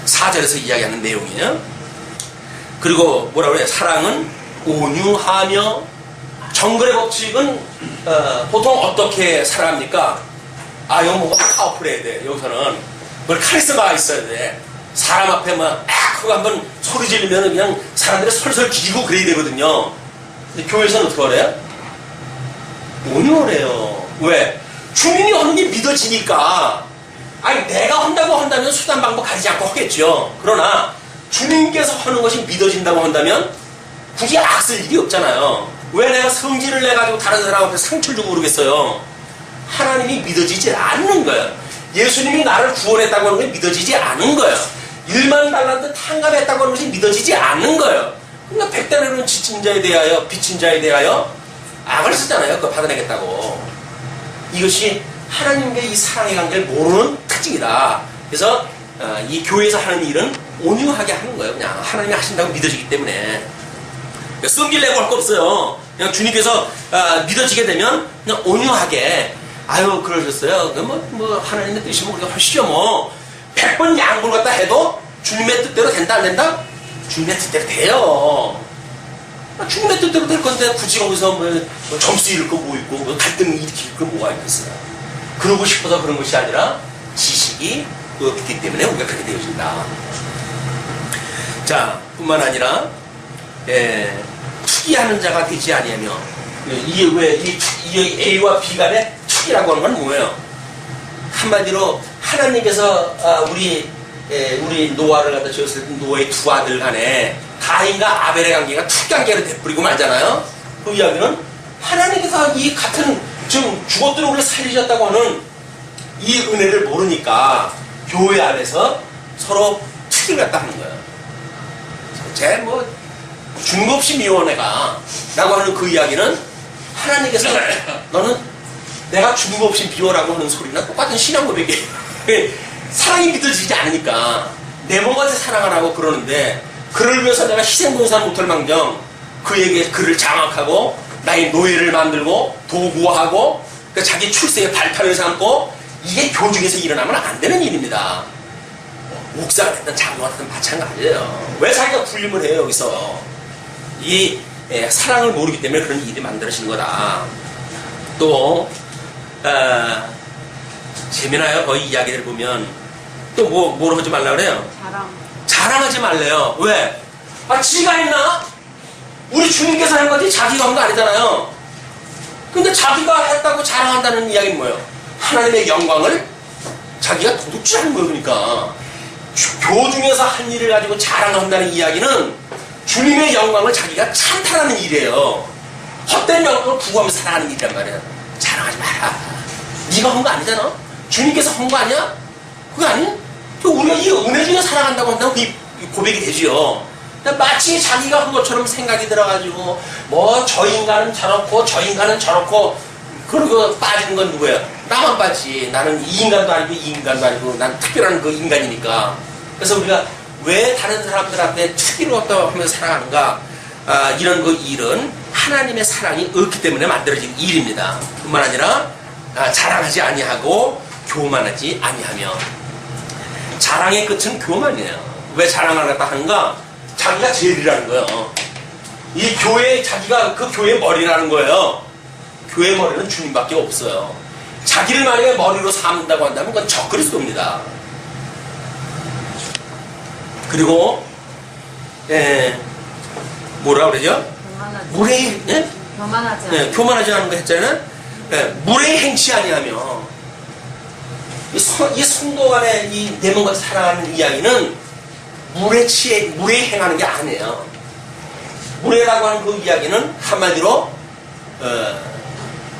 A: 4절에서 이야기하는 내용이에요. 그리고 뭐라 그래요? 사랑은 온유하며, 정글의 법칙은 보통 어떻게 살아갑니까? 이거 뭐가 파워풀해야 돼. 여기서는 뭘 카리스마가 있어야 돼. 사람 앞에 막 하고 한번 소리 지르면 그냥 사람들이 설설 기고 그래야 되거든요. 근데 교회에서는 어떻게 그래요? 온유하래요. 왜? 주님이 하는 게 믿어지니까. 아니, 내가 한다고 한다면 수단 방법 가리지 않고 하겠죠. 그러나 주님께서 하는 것이 믿어진다고 한다면 굳이 악쓸 일이 없잖아요. 왜 내가 성질을 내가지고 다른 사람 앞에 상처를 주고 그러겠어요? 하나님이 믿어지지 않는 거예요. 예수님이 나를 구원했다고 하는 게 믿어지지 않은 거예요. 1만 달란트 탕감했다고 하는 것이 믿어지지 않는 거예요. 그러니까 백달러는 지친 자에 대하여, 빚진 자에 대하여 악을 쓰잖아요. 그거 받아내겠다고. 이것이 하나님과의 이 사랑의 관계를 모르는 특징이다. 그래서 이 교회에서 하는 일은 온유하게 하는 거예요. 그냥 하나님이 하신다고 믿어지기 때문에. 성질 내고 할 거 없어요. 그냥 주님께서 믿어지게 되면 그냥 온유하게, 아유 그러셨어요. 뭐 하나님의 뜻이면 우리가 하시죠. 뭐 100번 양보를 갖다 해도 주님의 뜻대로 된다 안 된다? 주님의 뜻대로 돼요. 주님의 뜻대로 될 건데 굳이 거기서 뭐 점수 잃을 거 뭐 있고 뭐 갈등 일으킬 거 뭐가 있겠어요. 그러고 싶어서 그런 것이 아니라 지식이 없기 때문에 우리가 그렇게 되어진다. 자, 뿐만 아니라 투기하는 자가 되지 아니하며, 이게 왜 이 A와 B 간의 투기라고 하는 건 뭐예요? 한마디로 하나님께서 우리 노아를 갖다 지었을 때 노아의 두 아들 간에 가인과 아벨의 관계가 투기 관계로 되버리고 말잖아요. 그 이야기는 하나님께서 이 같은 지금 죽었던 우리를 살리셨다고 하는 이 은혜를 모르니까 교회 안에서 서로 투기를 갖다 하는 거예요. 쟤 뭐 주는 거 없이 미워내가 라고 하는 그 이야기는 하나님께서 너는 내가 주는 거 없이 미워라고 하는 소리나 똑같은 신앙 고백이에요. 사랑이 믿어지지 않으니까 내 몸같이 사랑하라고 그러는데, 그를 위해서 내가 희생봉사를 못할 망정 그에게 그를 장악하고 나의 노예를 만들고 도구화하고 자기 출세의 발판을 삼고, 이게 교중에서 일어나면 안 되는 일입니다. 목사가 됐든 장로가 됐든 마찬가지예요. 왜 자기가 불림을 해요? 여기서 이 사랑을 모르기 때문에 그런 일이 만들어지는 거다. 또 재미나요. 거의 이야기를 보면 또 뭐로 하지 말라 그래요? 자랑하지 말래요. 왜? 지가 했나? 우리 주님께서 한 거지 자기가 한 거 아니잖아요. 근데 자기가 했다고 자랑한다는 이야기는 뭐예요? 하나님의 영광을 자기가 도둑질하는 거예요. 그러니까 교중에서 한 일을 가지고 자랑한다는 이야기는 주님의 영광을 자기가 찬탄하는 일이에요. 헛된 영광을 구하면서 살아가는 일이란 말이에요. 자랑하지 마라. 네가 한 거 아니잖아. 주님께서 한 거 아니야? 그거 아니야? 우리가 이 은혜 중에 살아간다고 한다면 그 고백이 되지요. 마치 자기가 한 것처럼 생각이 들어가지고 뭐 저 인간은 저렇고 저 인간은 저렇고 그러고 빠지는 건 누구예요? 나만 빠지. 나는 이 인간도 아니고 이 인간도 아니고 난 특별한 그 인간이니까. 그래서 우리가 왜 다른 사람들 앞에 특이로 없다고 하면서 살아가는가? 이런 그 일은 하나님의 사랑이 없기 때문에 만들어진 일입니다. 뿐만 아니라 자랑하지 아니하고 교만하지 아니하며. 자랑의 끝은 교만이에요. 왜 자랑을 갖다 하는가? 자기가 제일이라는 거예요. 이 교회, 자기가 그 교회의 머리라는 거예요. 교회의 머리는 주님밖에 없어요. 자기를 만약에 머리로 삼는다고 한다면 그건 적그리스도입니다. 그리고 뭐라 그러죠? 무례히 교만하지 않은 거 했잖아요. 무례히 행치 아니하며, 이 성도 간의 이 내 몸과 사랑하는 이야기는 무례히 행하는 게 아니에요. 무례라고 하는 그 이야기는 한마디로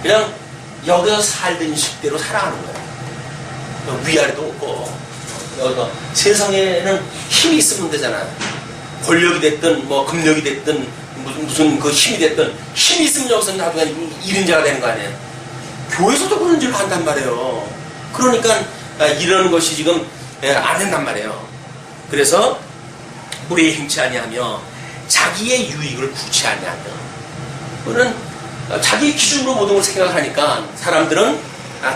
A: 그냥 여기서 살던 식대로 살아가는 거예요. 위아래도 없고. 세상에는 힘이 있으면 되잖아요. 권력이 됐든 뭐 금력이 됐든 무슨 그 힘이 됐든 힘이 있으면 여기서 나도 일인자가 되는 거 아니에요. 교회에서도 그런 일을 한단 말이에요. 그러니까 이런 것이 지금 안 된단 말이에요. 그래서 불의에 행치 아니하며 자기의 유익을 구치 아니하며, 그는 자기 기준으로 모든 걸 생각하니까 사람들은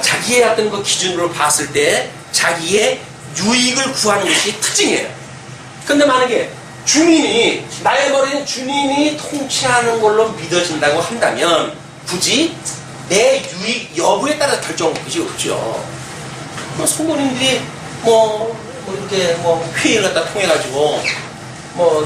A: 자기의 어떤 그 기준으로 봤을 때 자기의 유익을 구하는 것이 특징이에요. 근데 만약에 주님이, 나의 머리는 주님이 통치하는 걸로 믿어진다고 한다면 굳이 내 유익 여부에 따라 결정할 것이 없죠. 성도님들이 이렇게 회의를 갖다 통해가지고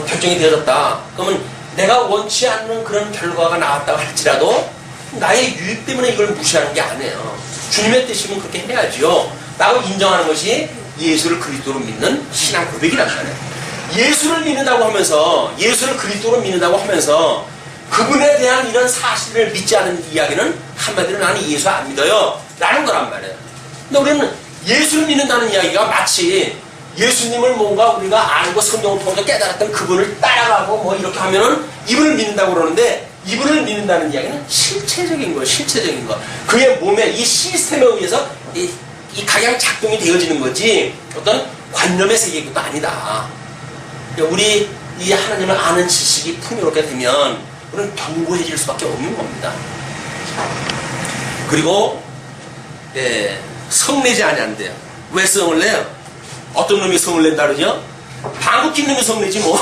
A: 결정이 되어졌다. 그러면 내가 원치 않는 그런 결과가 나왔다고 할지라도 나의 유익 때문에 이걸 무시하는 게 아니에요. 주님의 뜻이면 그렇게 해야지요. 라고 인정하는 것이 예수를 그리스도로 믿는 신앙 고백이란 말이에요. 예수를 믿는다고 하면서, 예수를 그리스도로 믿는다고 하면서 그분에 대한 이런 사실을 믿지 않은 이야기는 한마디로 나는 예수 안 믿어요 라는 거란 말이에요. 근데 우리는 예수를 믿는다는 이야기가 마치 예수님을 뭔가 우리가 알고 성경을 통해서 깨달았던 그분을 따라가고 이렇게 하면은 이분을 믿는다고 그러는데, 이분을 믿는다는 이야기는 실체적인 거예요. 실체적인 거. 그의 몸에 이 시스템에 의해서 이 각양 작동이 되어지는 거지 어떤 관념의 세계도 아니다. 우리 이 하나님을 아는 지식이 풍요롭게 되면 우리는 견고해질 수밖에 없는 겁니다. 그리고 성내지 아니한대요. 왜 성을 내요? 어떤 놈이 성을 낸다 그러죠? 방귀 낀 놈이 성내지 뭐.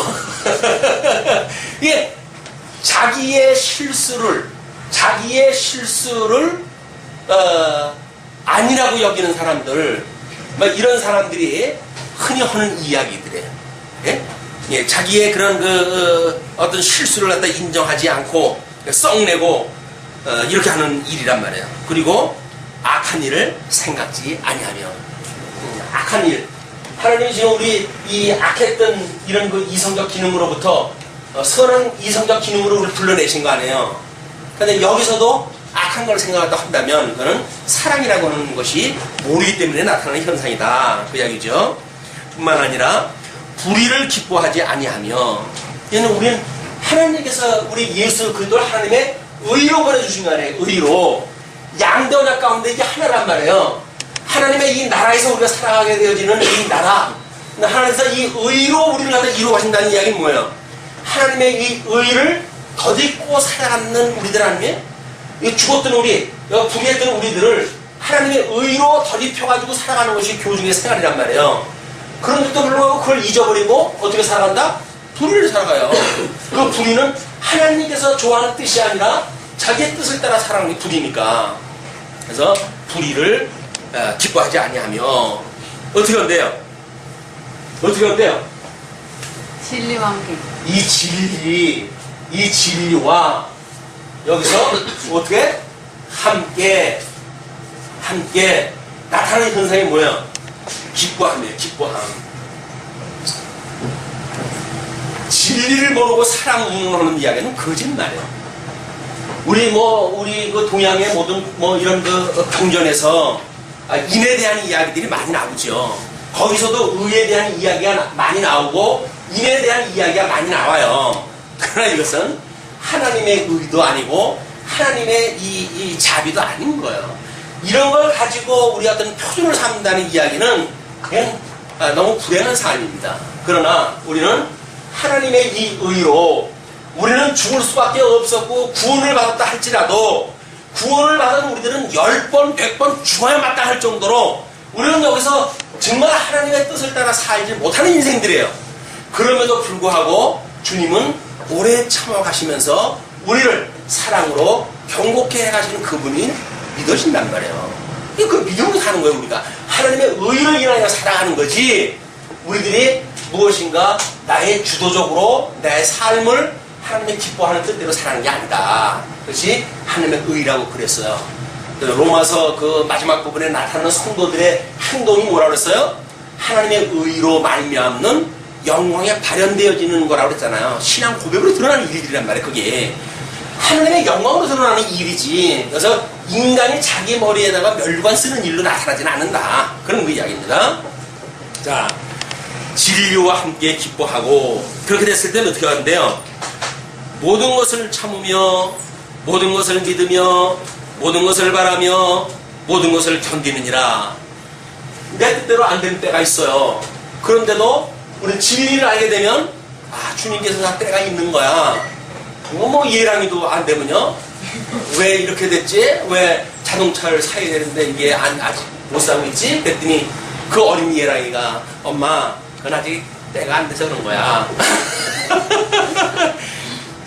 A: 이게 자기의 실수를 아니라고 여기는 사람들, 이런 사람들이 흔히 하는 이야기들이에요. 예? 예, 자기의 그런 어떤 실수를 갖다 인정하지 않고 썩내고 이렇게 하는 일이란 말이에요. 그리고 악한 일을 생각지 아니하며, 악한 일, 하나님이 지금 우리 이 악했던 이런 그 이성적 기능으로부터 선한 이성적 기능으로 우리를 불러내신 거 아니에요. 근데 여기서도 악한 걸 생각한다 한다면 그거는 사랑이라고 하는 것이 모르기 때문에 나타나는 현상이다, 그 이야기죠. 뿐만 아니라 불의를 기뻐하지 아니하며, 얘는 우리는 하나님께서 우리 예수 그리스도를 하나님의 의로 보내주신 거 아니에요. 의로. 양대 언약 가운데 이게 하나란 말이에요. 하나님의 이 나라에서 우리가 살아가게 되어지는 이 나라, 하나님께서 이 의로 우리를 갖다 이루어가신다는 이야기는 뭐예요? 하나님의 이 의를 덧입고 살아가는 우리들 아니에요? 이 죽었던 우리, 부귀했던 우리들을 하나님의 의로 덧입혀가지고 살아가는 것이 교중의 생활이란 말이에요. 그런데도 불구하고 그걸 잊어버리고 어떻게 살아간다? 불의를 살아가요. 그 불의는 하나님께서 좋아하는 뜻이 아니라 자기의 뜻을 따라 살아가는 게 불의니까. 그래서 불의를 기뻐하지 아니하며 어떻게 한대요? 어떻게 한대요?
B: 진리와 함께.
A: 이 진리와 여기서 어떻게? 함께 나타나는 현상이 뭐예요? 기뻐함이에요. 기뻐함. 진리를 모르고 사랑 운운하는 이야기는 거짓말이에요. 우리 그 동양의 모든 이런 그 경전에서 인에 대한 이야기들이 많이 나오죠. 거기서도 의에 대한 이야기가 많이 나오고 인에 대한 이야기가 많이 나와요. 그러나 이것은 하나님의 의도 아니고 하나님의 이 자비도 아닌 거예요. 이런 걸 가지고 우리 어떤 표준을 삼는다는 이야기는 그냥 너무 불행한 삶입니다. 그러나 우리는 하나님의 이 의로 우리는 죽을 수밖에 없었고 구원을 받았다 할지라도 구원을 받은 우리들은 10번, 100번 죽어야 마땅할 정도로 우리는 여기서 정말 하나님의 뜻을 따라 살지 못하는 인생들이에요. 그럼에도 불구하고 주님은 오래 참아가시면서 우리를 사랑으로 경고케 해가시는 그분이 믿어진단 말이에요. 그 믿음으로 사는 거예요. 우리가 하나님의 의를 인하여 살아가는 거지, 우리들이 무엇인가 나의 주도적으로 나의 삶을 하나님의 기뻐하는 뜻대로 살아가는 게 아니다. 그것이 하나님의 의라고 그랬어요. 로마서 그 마지막 부분에 나타나는 성도들의 행동이 뭐라고 그랬어요? 하나님의 의로 말미암는 영광에 발현되어지는 거라고 그랬잖아요. 신앙 고백으로 드러나는 일들이란 말이에요. 그게 하나님의 영광으로 드러나는 일이지, 그래서 인간이 자기 머리에다가 멸관 쓰는 일로 나타나지는 않는다, 그런 그 이야기입니다. 자, 진리와 함께 기뻐하고, 그렇게 됐을 때는 어떻게 하는데요? 모든 것을 참으며 모든 것을 믿으며 모든 것을 바라며 모든 것을 견디느니라. 내 뜻대로 안 되는 때가 있어요. 그런데도 우리는 진리를 알게 되면 주님께서 다 때가 있는 거야. 뭐 예랑이도 안 되면요, 왜 이렇게 됐지? 왜 자동차를 사야 되는데 이게 아직 못 사고 있지? 그랬더니 그 어린 예랑이가 엄마 그건 아직 때가 안 돼서 그런 거야.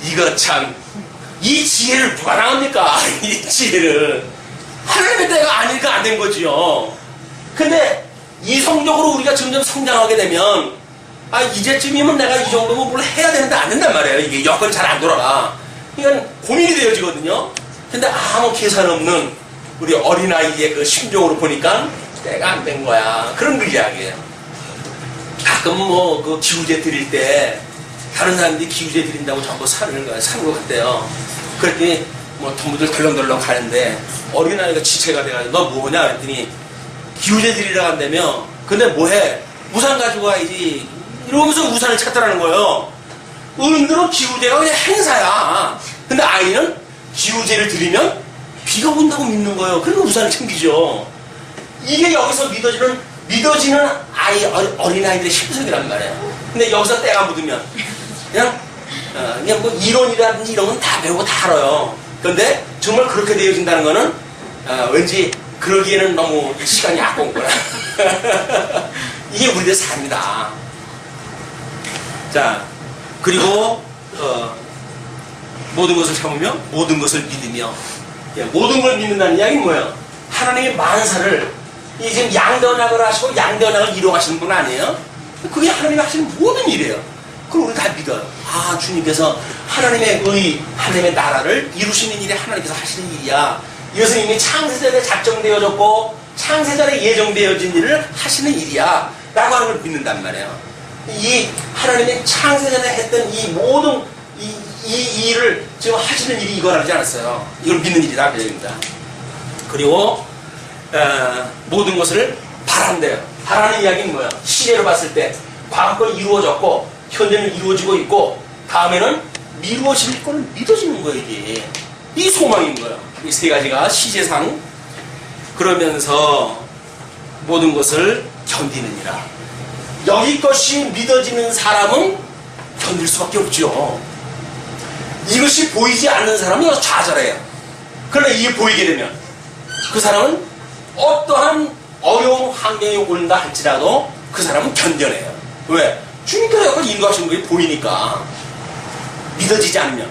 A: 이거 참, 이 지혜를 누가 나갑니까? 이 지혜를. 하나님의 때가 아니니까 안 된 거지요. 근데 이성적으로 우리가 점점 성장하게 되면 이제쯤이면 내가 이 정도면 뭘 해야 되는데 안 된단 말이에요. 이게 여건이 잘 안 돌아가. 이건 고민이 되어지거든요. 근데 아무 계산 없는 우리 어린아이의 그 심정으로 보니까 때가 안 된 거야. 그런 그 이야기예요. 가끔 뭐 그 기우제 드릴 때 다른 사람들이 기우제 드린다고 전부 사는 것 같대요. 그랬더니 뭐 전부들 덜렁덜렁 가는데 어린아이가 지체가 돼가지고 너 뭐냐 그랬더니 기우제 드리러 간다며. 근데 뭐해? 우산 가지고 와야지. 이러면서 우산을 찾더라는 거예요. 어른들은 기우제가 그냥 행사야. 근데 아이는 기우제를 드리면 비가 온다고 믿는 거예요. 그러니까 우산을 챙기죠. 이게 여기서 믿어지는 어린아이들의 심성이란 말이에요. 근데 여기서 때가 묻으면 그냥 뭐 이론이라든지 이런 건 다 배우고 다 알아요. 그런데 정말 그렇게 되어진다는 거는 왠지 그러기에는 너무 시간이 아까운 거야. 이게 우리들의 삶이다. 자, 그리고 모든 것을 참으며 모든 것을 믿으며. 모든 걸 믿는다는 이야기는 뭐예요? 하나님의 만사를 지금 양대언약을 하시고 양대언약을 이루어가시는 분 아니에요? 그게 하나님이 하시는 모든 일이에요. 그걸 우리 다 믿어요. 주님께서 하나님의 나라를 이루시는 일이 하나님께서 하시는 일이야. 이것은 이미 창세전에 작정되어졌고 창세전에 예정되어진 일을 하시는 일이야 라고 하는 걸 믿는단 말이에요. 이 하나님의 창세전에 했던 이 모든 이 일을 지금 하시는 일이 이거라지 않았어요. 이걸 믿는 일이다 그 얘기입니다. 그리고 모든 것을 바란대요. 바라는 이야기는 뭐야? 시제로 봤을 때 과거 건 이루어졌고 현재는 이루어지고 있고 다음에는 미루어질 거는 믿어지는 거예요. 이게 이 소망인 거예요. 이 세 가지가 시제상. 그러면서 모든 것을 견디느니라. 여기 것이 믿어지는 사람은 견딜 수밖에 없죠. 이것이 보이지 않는 사람은 여기서 좌절해요. 그러나 이게 보이게 되면 그 사람은 어떠한 어려운 환경이 온다 할지라도 그 사람은 견뎌내요. 왜? 주님께서 약간 인도하시는 것이 보이니까. 믿어지지 않으면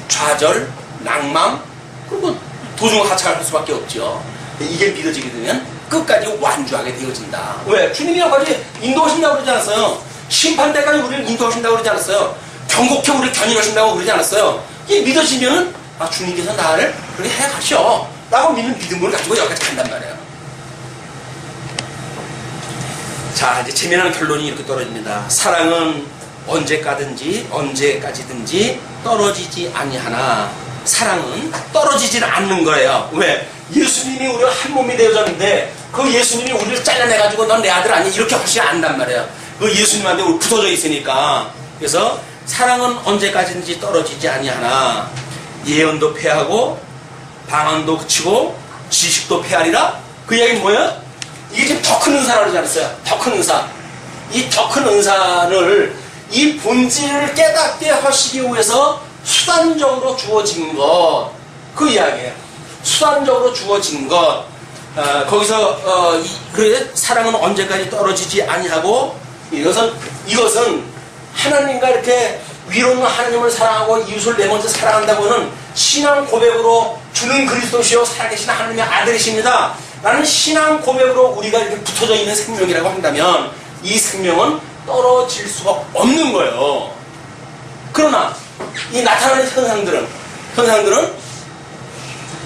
A: 좌절, 낭망, 그리고 도중 하차할 수밖에 없죠. 이게 믿어지게 되면 끝까지 완주하게 되어진다. 왜? 주님이 여기까지 인도하신다고 그러지 않았어요. 심판 때까지 우리를 인도하신다고 그러지 않았어요. 경고케 우리를 견인하신다고 그러지 않았어요. 이게 믿어지면 주님께서 나를 그렇게 해가시오 라고 믿는 믿음을 가지고 여기까지 간단 말이에요. 자, 이제 재미나는 결론이 이렇게 떨어집니다. 사랑은 언제까지든지 떨어지지 아니하나. 사랑은 떨어지질 않는 거예요. 왜? 예수님이 우리가 한 몸이 되어졌는데 그 예수님이 우리를 잘라내가지고 넌 내 아들 아니야 이렇게 하시지 않단 말이에요. 그 예수님한테 우리 붙어져 있으니까. 그래서 사랑은 언제까지든지 떨어지지 아니하나. 예언도 패하고 방언도 그치고 지식도 패하리라. 그 이야기는 뭐예요? 이게 지금 더 큰 은사라고 그러지 않았어요? 더 큰 은사. 이 더 큰 은사를 이 본질을 깨닫게 하시기 위해서 수단적으로 주어진 것. 그 이야기예요. 수단적으로 주어진 것. 그래 사랑은 언제까지 떨어지지 아니하고. 이것은 하나님과 이렇게 위로는 하나님을 사랑하고 이웃을 내 먼저 사랑한다고는 신앙 고백으로 주는 그리스도시요 살아계신 하나님의 아들이십니다 라는 신앙 고백으로 우리가 이렇게 붙어져 있는 생명이라고 한다면 이 생명은 떨어질 수가 없는 거예요. 그러나 이 나타나는 현상들은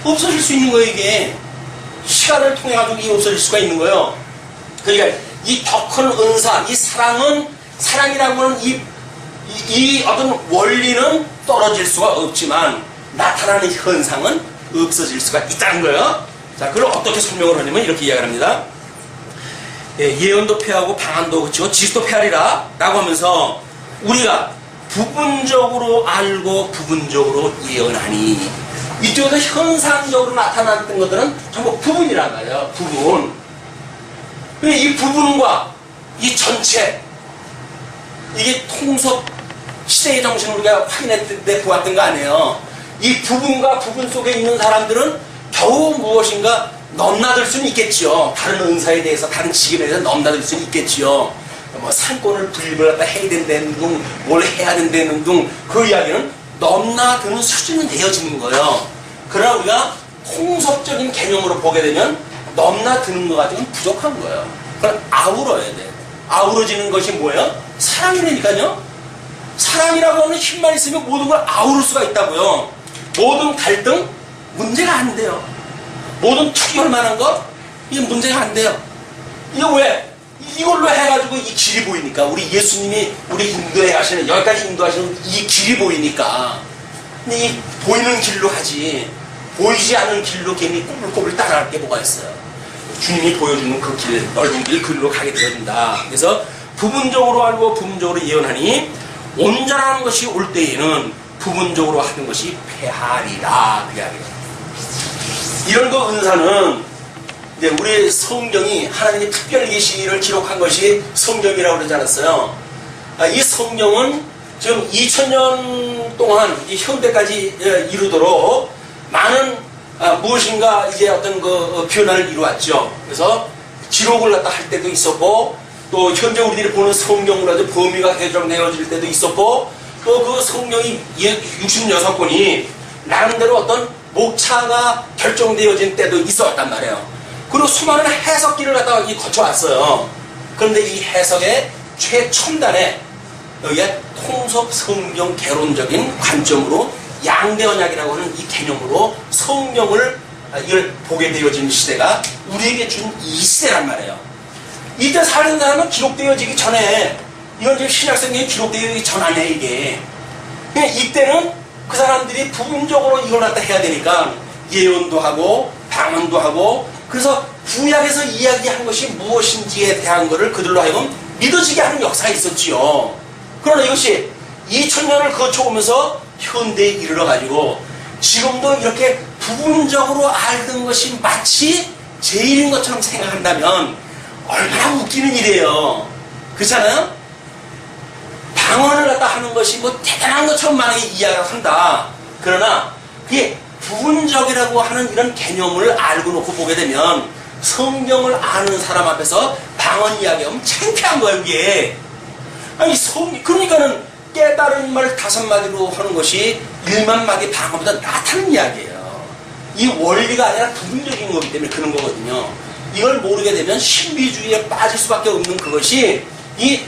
A: 없어질 수 있는 거예요. 이게 시간을 통해 가지고 이게 없어질 수가 있는 거예요. 그러니까 이 더 큰 은사, 이 사랑이라고 하는 이 어떤 원리는 떨어질 수가 없지만 나타나는 현상은 없어질 수가 있다는 거예요. 자, 그걸 어떻게 설명을 하냐면 이렇게 이야기를 합니다. 예언도 패하고 방언도 그치고 지식도 패하리라 라고 하면서 우리가 부분적으로 알고 부분적으로 예언하니, 이쪽에서 현상적으로 나타났던 것들은 전부 부분이란 말이에요. 부분. 이 부분과 이 전체, 이게 통섭 시대의 정신을 우리가 확인했을 보았던 거 아니에요. 이 부분과 부분 속에 있는 사람들은 겨우 무엇인가 넘나들 수는 있겠죠. 다른 은사에 대해서, 다른 직업에 대해서 넘나들 수는 있겠죠. 뭐 상권을 분립을 갖다 해야 된다는 둥, 뭘 해야 된다는 둥, 그 이야기는 넘나드는 수준은 되어지는 거예요. 그러나 우리가 통섭적인 개념으로 보게 되면 넘나드는 것 가지고는 부족한 거예요. 그건 아우러야 돼. 아우러지는 것이 뭐예요? 사랑이라니까요. 사랑이라고 하는 힘만 있으면 모든 걸 아우를 수가 있다고요. 모든 갈등 문제가 안 돼요. 모든 투결 만한 거 이게 문제가 안 돼요. 이거 왜? 이걸로 해가지고 이 길이 보이니까, 우리 예수님이 우리 인도에 가시는, 여기까지 인도하시는 이 길이 보이니까. 근데 이 보이는 길로 하지, 보이지 않는 길로 괜히 꼬불꼬불 따라갈 게 뭐가 있어요. 주님이 보여주는 그 길, 넓은 길, 그리로 가게 되어진다. 그래서 부분적으로 알고 부분적으로 예언하니, 온전한 것이 올 때에는 부분적으로 하는 것이 패하리라. 그 이야기예요. 이런 거 은사는 이제 우리 성경이 하나님의 특별 계시를 기록한 것이 성경이라고 그러지 않았어요. 이 성경은 지금 2000년 동안 이 현대까지 이루도록 많은 무엇인가 이제 어떤 그 변화를 이루었죠. 그래서 기록을 갖다 할 때도 있었고, 또 현재 우리들이 보는 성경으로 범위가 개정되어질 때도 있었고, 또 그 성경이 66권이 나름대로 어떤 목차가 결정되어진 때도 있었단 말이에요. 그리고 수많은 해석기를 갖다가 거쳐왔어요. 그런데 이 해석의 최첨단에 여기에 통섭 성경 개론적인 관점으로 양대언약이라고 하는 이 개념으로 성경을 이걸 보게 되어진 시대가 우리에게 준 이 시대란 말이에요. 이때 사는 사람은 기록되어지기 전에, 이건 지금 신약성경이 기록되어지기 전 아니에요, 이게. 그냥 이때는 그 사람들이 부분적으로 이걸 갖다 해야 되니까 예언도 하고 방언도 하고, 그래서 구약에서 이야기한 것이 무엇인지에 대한 것을 그들로 하여금 믿어지게 하는 역사가 있었지요. 그러나 이것이 2000년을 거쳐오면서 현대에 이르러가지고 지금도 이렇게 부분적으로 알던 것이 마치 제일인 것처럼 생각한다면 얼마나 웃기는 일이에요. 그렇잖아요? 방언을 갖다 하는 것이 뭐 대단한 것처럼 만약에 이야기를 한다. 그러나 그게 부분적이라고 하는 이런 개념을 알고 놓고 보게 되면 성경을 아는 사람 앞에서 방언 이야기하면 창피한 거예요, 이게. 아니, 그러니까는 깨달은 말 5마디로 하는 것이 1만 마디 방언보다 낫다는 이야기예요. 이 원리가 아니라 부분적인 거기 때문에 그런 거거든요. 이걸 모르게 되면 신비주의에 빠질 수밖에 없는 그것이 이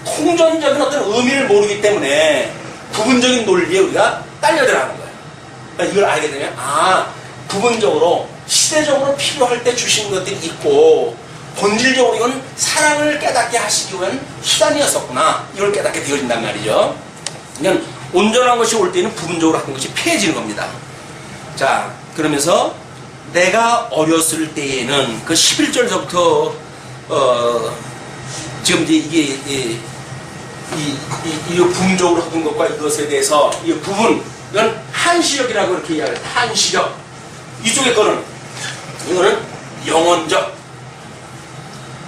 A: 통전적인 어떤 의미를 모르기 때문에 부분적인 논리에 우리가 딸려들어가는 거예요. 그러니까 이걸 알게 되면, 부분적으로 시대적으로 필요할 때 주신 것들이 있고, 본질적으로 이건 사랑을 깨닫게 하시기 위한 수단이었었구나, 이걸 깨닫게 되어진단 말이죠. 그러니까 온전한 것이 올 때는 부분적으로 하는 것이 폐해지는 겁니다. 자, 그러면서 내가 어렸을 때에는 그 11절서부터 지금 이제 이게 이 부분적으로 하는 것과 이것에 대해서 이 부분, 이건 한시력이라고 이렇게 이야기해요. 한시력. 이쪽에 거는, 이거는 영원적.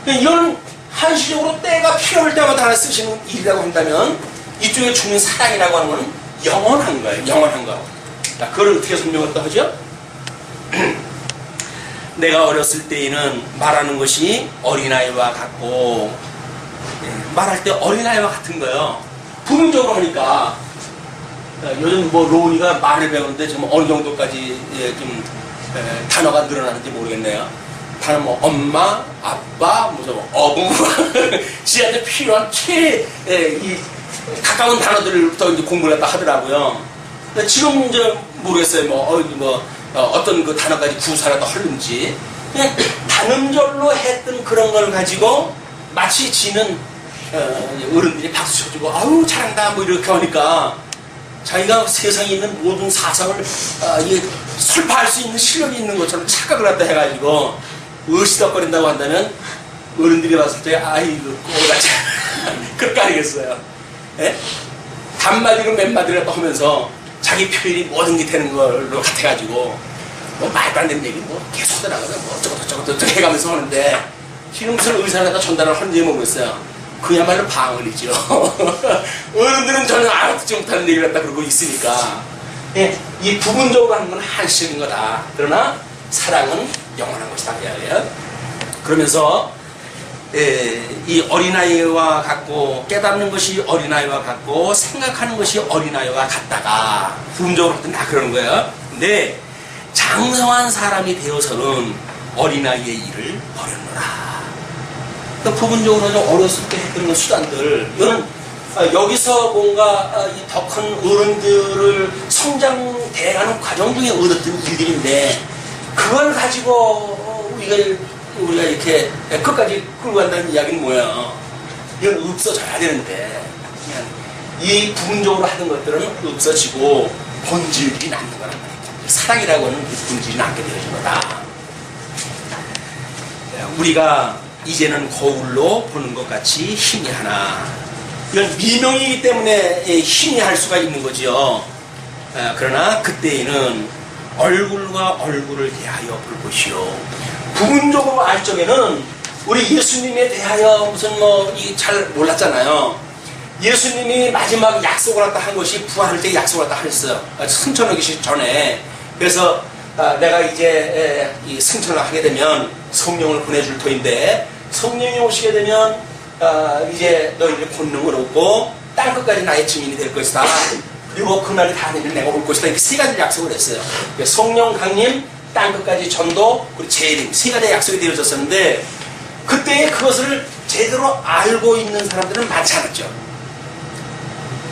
A: 이건 한시적으로 때가 필요할 때마다 하나 쓰시는 일이라고 한다면, 이쪽에 주는 사랑이라고 하는 것은 영원한 거예요. 영원한 거. 자, 그걸 어떻게 설명을 또 하죠? 내가 어렸을 때에는 말하는 것이 어린아이와 같고, 말할 때 어린아이와 같은 거예요. 부분적으로 하니까. 요즘 뭐 로운이가 말을 배우는데 좀 어느 정도까지 좀 단어가 늘어나는지 모르겠네요. 단어 뭐 엄마, 아빠, 무슨 어부, 지한테 필요한 이 가까운 단어들부터 이제 공부를 했다 하더라고요. 근데 지금 이제 모르겠어요. 어떤 그 단어까지 구사라도 하는지. 그냥 단음절로 했던 그런 걸 가지고 마치 지는 어른들이 박수 쳐주고 아유 잘한다 뭐 이렇게 하니까 자기가 세상에 있는 모든 사상을 설파할 수 있는 실력이 있는 것처럼 착각을 한다 해가지고 으시덕거린다고 한다면 어른들이 봤을 때 아이고 꼬같이 그렇게 아니겠어요. 예? 단마디로 몇 마디를 또 하면서 자기 표현이 모든 게 되는 걸로 같아가지고 뭐 말도 안 되는 얘기 뭐 계속 하더라고요. 뭐 어쩌고 해가면서 하는데 지금 무슨 의사를 갖다 전달을 하는지 모르겠어요. 그야말로 방언이죠. 어른들은 전혀 알아듣지 못하는 얘기를 갖다 그러고 있으니까 예, 이 부분적으로 하는 건 한시적인 거다. 그러나 사랑은 영원한 것이다. 이야기예요. 그러면서 이 어린아이와 같고 깨닫는 것이 어린아이와 같고 생각하는 것이 어린아이와 같다가 부분적으로 다 그러는 거예요. 근데 장성한 사람이 되어서는 어린아이의 일을 버렸노라. 그러니까 부분적으로 좀 어렸을 때 했던 수단들 이거는 여기서 뭔가 더 큰 어른들을 성장돼가는 과정 중에 얻었던 일들인데 그걸 가지고 우리가 이렇게 끝까지 끌고 간다는 이야기는 뭐야? 이건 없어져야 되는데 그냥 이 부분적으로 하던 것들은 없어지고 본질이 남는 거란 말이에요. 사랑이라고 하는 본질이 남게 되어진 거다. 우리가 이제는 거울로 보는 것 같이 희미하나 이건 미명이기 때문에 희미할 수가 있는 거죠. 그러나 그때에는 얼굴과 얼굴을 대하여 볼 것이요. 부분적으로 알 적에는 우리 예수님에 대하여 무슨 잘 몰랐잖아요. 예수님이 마지막 약속을 갖다 한 것이 부활할 때 약속을 갖다 했어요. 승천하기 전에. 그래서 내가 이제 이 승천을 하게 되면 성령을 보내줄 터인데 성령이 오시게 되면 이제 너희들의 권능을 얻고 땅끝까지 나의 증인이 될 것이다. 그리고 그날이 다 되면 내가 올 것이다. 이렇게 세 가지 약속을 했어요. 성령 강림, 땅끝까지 전도, 그리고 재림 세 가지 약속이 되어졌었는데 그때 그것을 제대로 알고 있는 사람들은 많지 않았죠.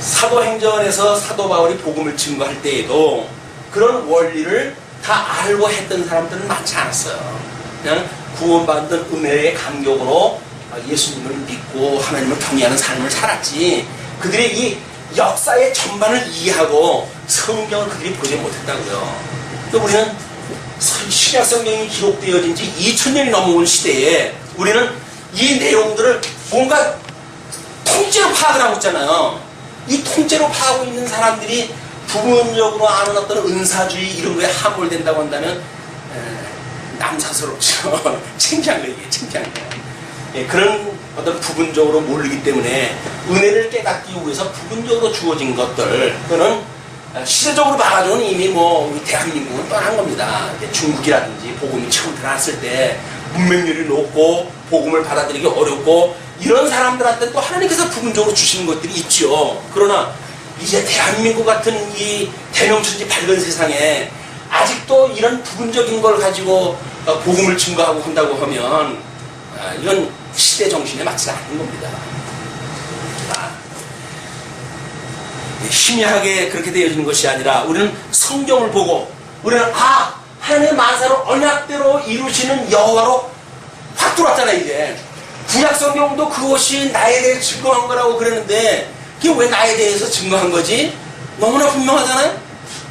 A: 사도행전에서 사도 바울이 복음을 증거할 때에도 그런 원리를 다 알고 했던 사람들은 많지 않았어요. 그냥 구원받은 은혜의 감격으로 예수님을 믿고 하나님을 경외하는 삶을 살았지 그들의 이 역사의 전반을 이해하고 성경을 그들이 보지 못했다고요. 우리는 신약 성경이 기록되어진 지 2000년이 넘어온 시대에 우리는 이 내용들을 뭔가 통째로 파악을 하고 있잖아요. 이 통째로 파악하고 있는 사람들이 부분적으로 아는 어떤 은사주의 이런 거에 함몰된다고 한다면 남사스럽죠. 창피한 거예요. 창피한 거예요. 예, 그런 어떤 부분적으로 모르기 때문에 은혜를 깨닫기 위해서 부분적으로 주어진 것들 그거는 시대적으로 봐가지고는 이미 우리 대한민국은 떠난 겁니다. 중국이라든지 복음이 처음 들어왔을 때 문명률이 높고 복음을 받아들이기 어렵고 이런 사람들한테 또 하나님께서 부분적으로 주시는 것들이 있죠. 그러나 이제 대한민국 같은 이 대명천지 밝은 세상에 아직도 이런 부분적인 걸 가지고 복음을 증거하고 한다고 하면 이건 시대 정신에 맞지 않는 겁니다. 희미하게 그렇게 되어지는 것이 아니라 우리는 성경을 보고 우리는 하나님의 만사를 언약대로 이루시는 여호와로 확 들어왔잖아요. 이제 구약 성경도 그것이 나에 대해 증거한 거라고 그랬는데 그게 왜 나에 대해서 증거한 거지? 너무나 분명하잖아요.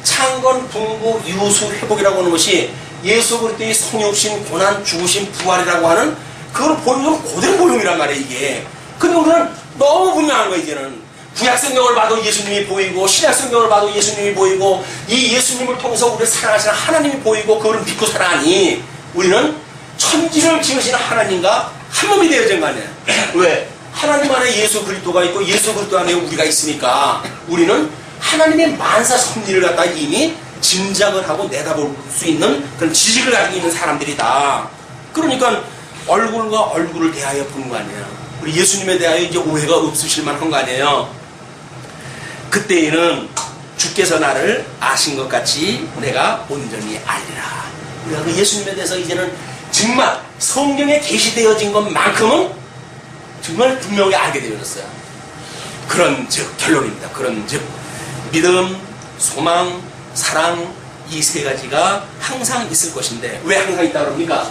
A: 창건, 분부, 유수, 회복이라고 하는 것이 예수 그리스도의 성육신, 고난, 죽으신, 부활이라고 하는 그걸 보는 그대로 모형이란 말이에요. 이게. 근데 우리는 너무 분명한 거예요. 이제는 구약 성경을 봐도 예수님이 보이고 신약 성경을 봐도 예수님이 보이고 이 예수님을 통해서 우리를 사랑하시는 하나님이 보이고 그걸 믿고 살아가니 우리는 천지를 지으시는 하나님과 한 몸이 되어진 거 아니에요. 왜? 하나님 안에 예수 그리스도가 있고 예수 그리스도 안에 우리가 있으니까 우리는 하나님의 만사 섭리를 갖다 이미 짐작을 하고 내다볼 수 있는 그런 지식을 가지고 있는 사람들이다. 그러니까 얼굴과 얼굴을 대하여 보는 거 아니에요. 우리 예수님에 대하여 이제 오해가 없으실 만한 거 아니에요. 그때에는 주께서 나를 아신 것 같이 내가 온전히 알리라. 우리가 그 예수님에 대해서 이제는 정말 성경에 계시되어진 것만큼은 정말 분명히 알게 되어졌어요. 그런 즉 결론입니다. 그런 즉 믿음, 소망, 사랑 이 세 가지가 항상 있을 것인데 왜 항상 있다 그럽니까?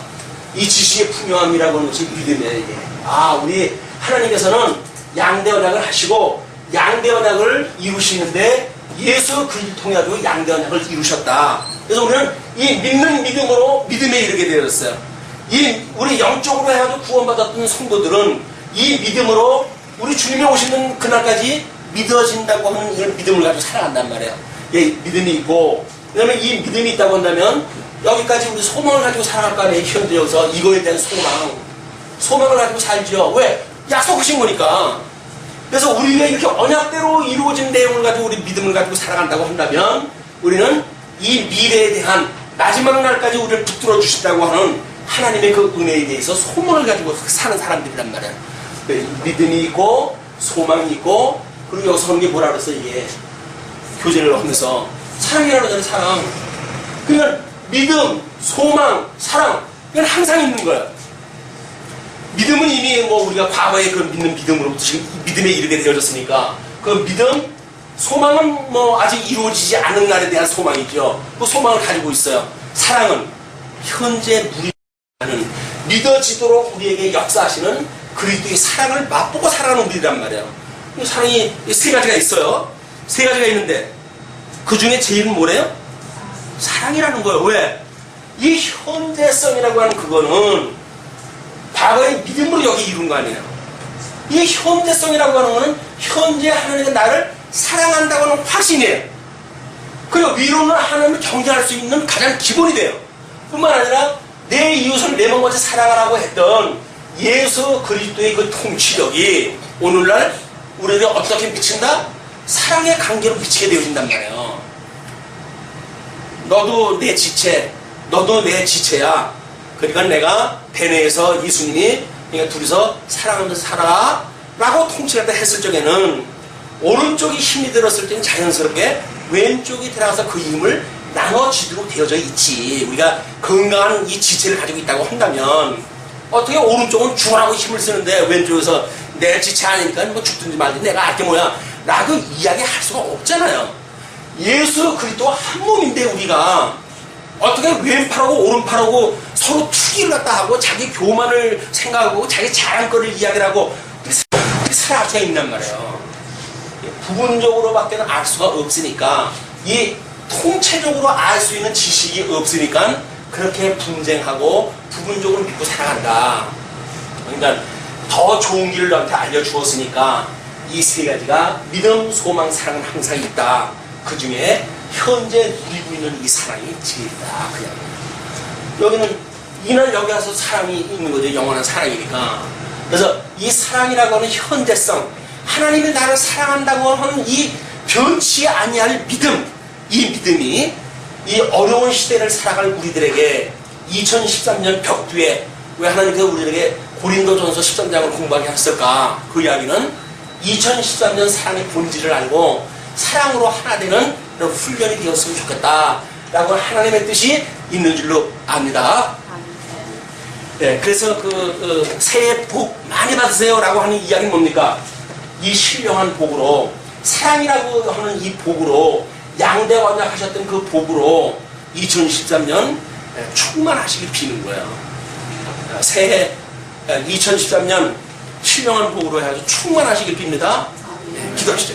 A: 이 지식의 풍요함이라고 하는 것이 믿음이에요. 우리 하나님께서는 양대 언약을 하시고 양대 언약을 이루시는데 예수 그리스도를 통해 가지고 양대 언약을 이루셨다. 그래서 우리는 이 믿는 믿음으로 믿음에 이르게 되었어요. 이 우리 영적으로 해가지고 구원받았던 성도들은 이 믿음으로 우리 주님이 오시는 그날까지 믿어진다고 하는 이런 믿음을 가지고 살아간단 말이에요. 예, 믿음이 있고, 왜냐면 이 믿음이 있다고 한다면 여기까지 우리 소망을 가지고 살아갈 거 아니에요. 현재 여기서 이거에 대한 소망을 가지고 살죠. 왜? 약속하신 거니까. 그래서 우리가 이렇게 언약대로 이루어진 내용을 가지고 우리 믿음을 가지고 살아간다고 한다면 우리는 이 미래에 대한 마지막 날까지 우리를 붙들어 주신다고 하는 하나님의 그 은혜에 대해서 소망을 가지고 사는 사람들이란 말이에요. 믿음이 있고 소망이 있고, 그리고 여기서 하는 게 뭐라 그랬어? 이게 교제를 하면서 사랑이라고 하잖아요. 사랑. 그러니까 믿음, 소망, 사랑, 이건 항상 있는 거야. 믿음은 이미 뭐 우리가 과거에 그 믿는 믿음으로부터 지금 믿음에 이르게 되어졌으니까, 그 믿음, 소망은 뭐 아직 이루어지지 않은 날에 대한 소망이죠. 그 소망을 가지고 있어요. 사랑은 현재 무리하는 믿어지도록 우리에게 역사하시는 그리스도의 사랑을 맛보고 살아가는 우리란 말이에요. 이 사랑이 세 가지가 있어요. 세 가지가 있는데 그 중에 제일은 뭐래요? 사랑이라는 거예요. 왜? 이 현재성이라고 하는 그거는 과거의 믿음으로 여기 이룬 거 아니에요. 이 현재성이라고 하는 거는 현재 하나님이 나를 사랑한다고 하는 확신이에요. 그리고 위로는 하나님을 경계할 수 있는 가장 기본이 돼요. 뿐만 아니라 내 이웃을 내 몸같이 사랑하라고 했던 예수 그리스도의 그 통치력이 오늘날 우리에게 어떻게 미친다? 사랑의 관계로 미치게 되어진단 말이에요. 너도 내 지체, 너도 내 지체야. 그러니까 내가 베네에서 예수님이 그러니까 둘이서 사랑하면서 살아 라고 통치를 했을 적에는 오른쪽이 힘이 들었을 때는 자연스럽게 왼쪽이 들어가서 그 힘을 나눠지도록 되어져 있지. 우리가 건강한 이 지체를 가지고 있다고 한다면 어떻게 오른쪽은 주하고 힘을 쓰는데 왼쪽에서 내 지체 아니니까 뭐 죽든지 말든지 내가 알게 뭐야 라고 이야기할 수가 없잖아요. 예수 그리스도 한 몸인데 우리가 어떻게 왼팔하고 오른팔하고 서로 투기를 갖다 하고 자기 교만을 생각하고 자기 자랑거리를 이야기를 하고 그렇게 살아갈 수가 있단 말이에요. 부분적으로밖에는 알 수가 없으니까, 이 통체적으로 알 수 있는 지식이 없으니까 그렇게 분쟁하고 부분적으로 믿고 살아간다. 그러니까 더 좋은 길을 너한테 알려주었으니까 이 세 가지가 믿음, 소망, 사랑은 항상 있다. 그 중에 현재 누리고 있는 이 사랑이 제일이다. 그냥 여기는 이날 여기 와서 사랑이 있는 거죠. 영원한 사랑이니까. 그래서 이 사랑이라고 하는 현재성, 하나님이 나를 사랑한다고 하는 이 변치 아니할 믿음, 이 믿음이 이 어려운 시대를 살아갈 우리들에게 2013년 벽 뒤에 왜 하나님께서 우리들에게 고린도전서 13장을 공부하게 했을까? 그 이야기는 2013년 사랑의 본질을 알고 사랑으로 하나 되는 그런 훈련이 되었으면 좋겠다 라고 하나님의 뜻이 있는 줄로 압니다. 네, 그래서 새해 복 많이 받으세요 라고 하는 이야기는 뭡니까? 이 신령한 복으로, 사랑이라고 하는 이 복으로, 양대완약하셨던 그 복으로 2013년 충만하시길 비는 거예요. 새해 2013년 신령한 복으로 해가지고 충만하시길 빕니다. 네, 기도하시죠.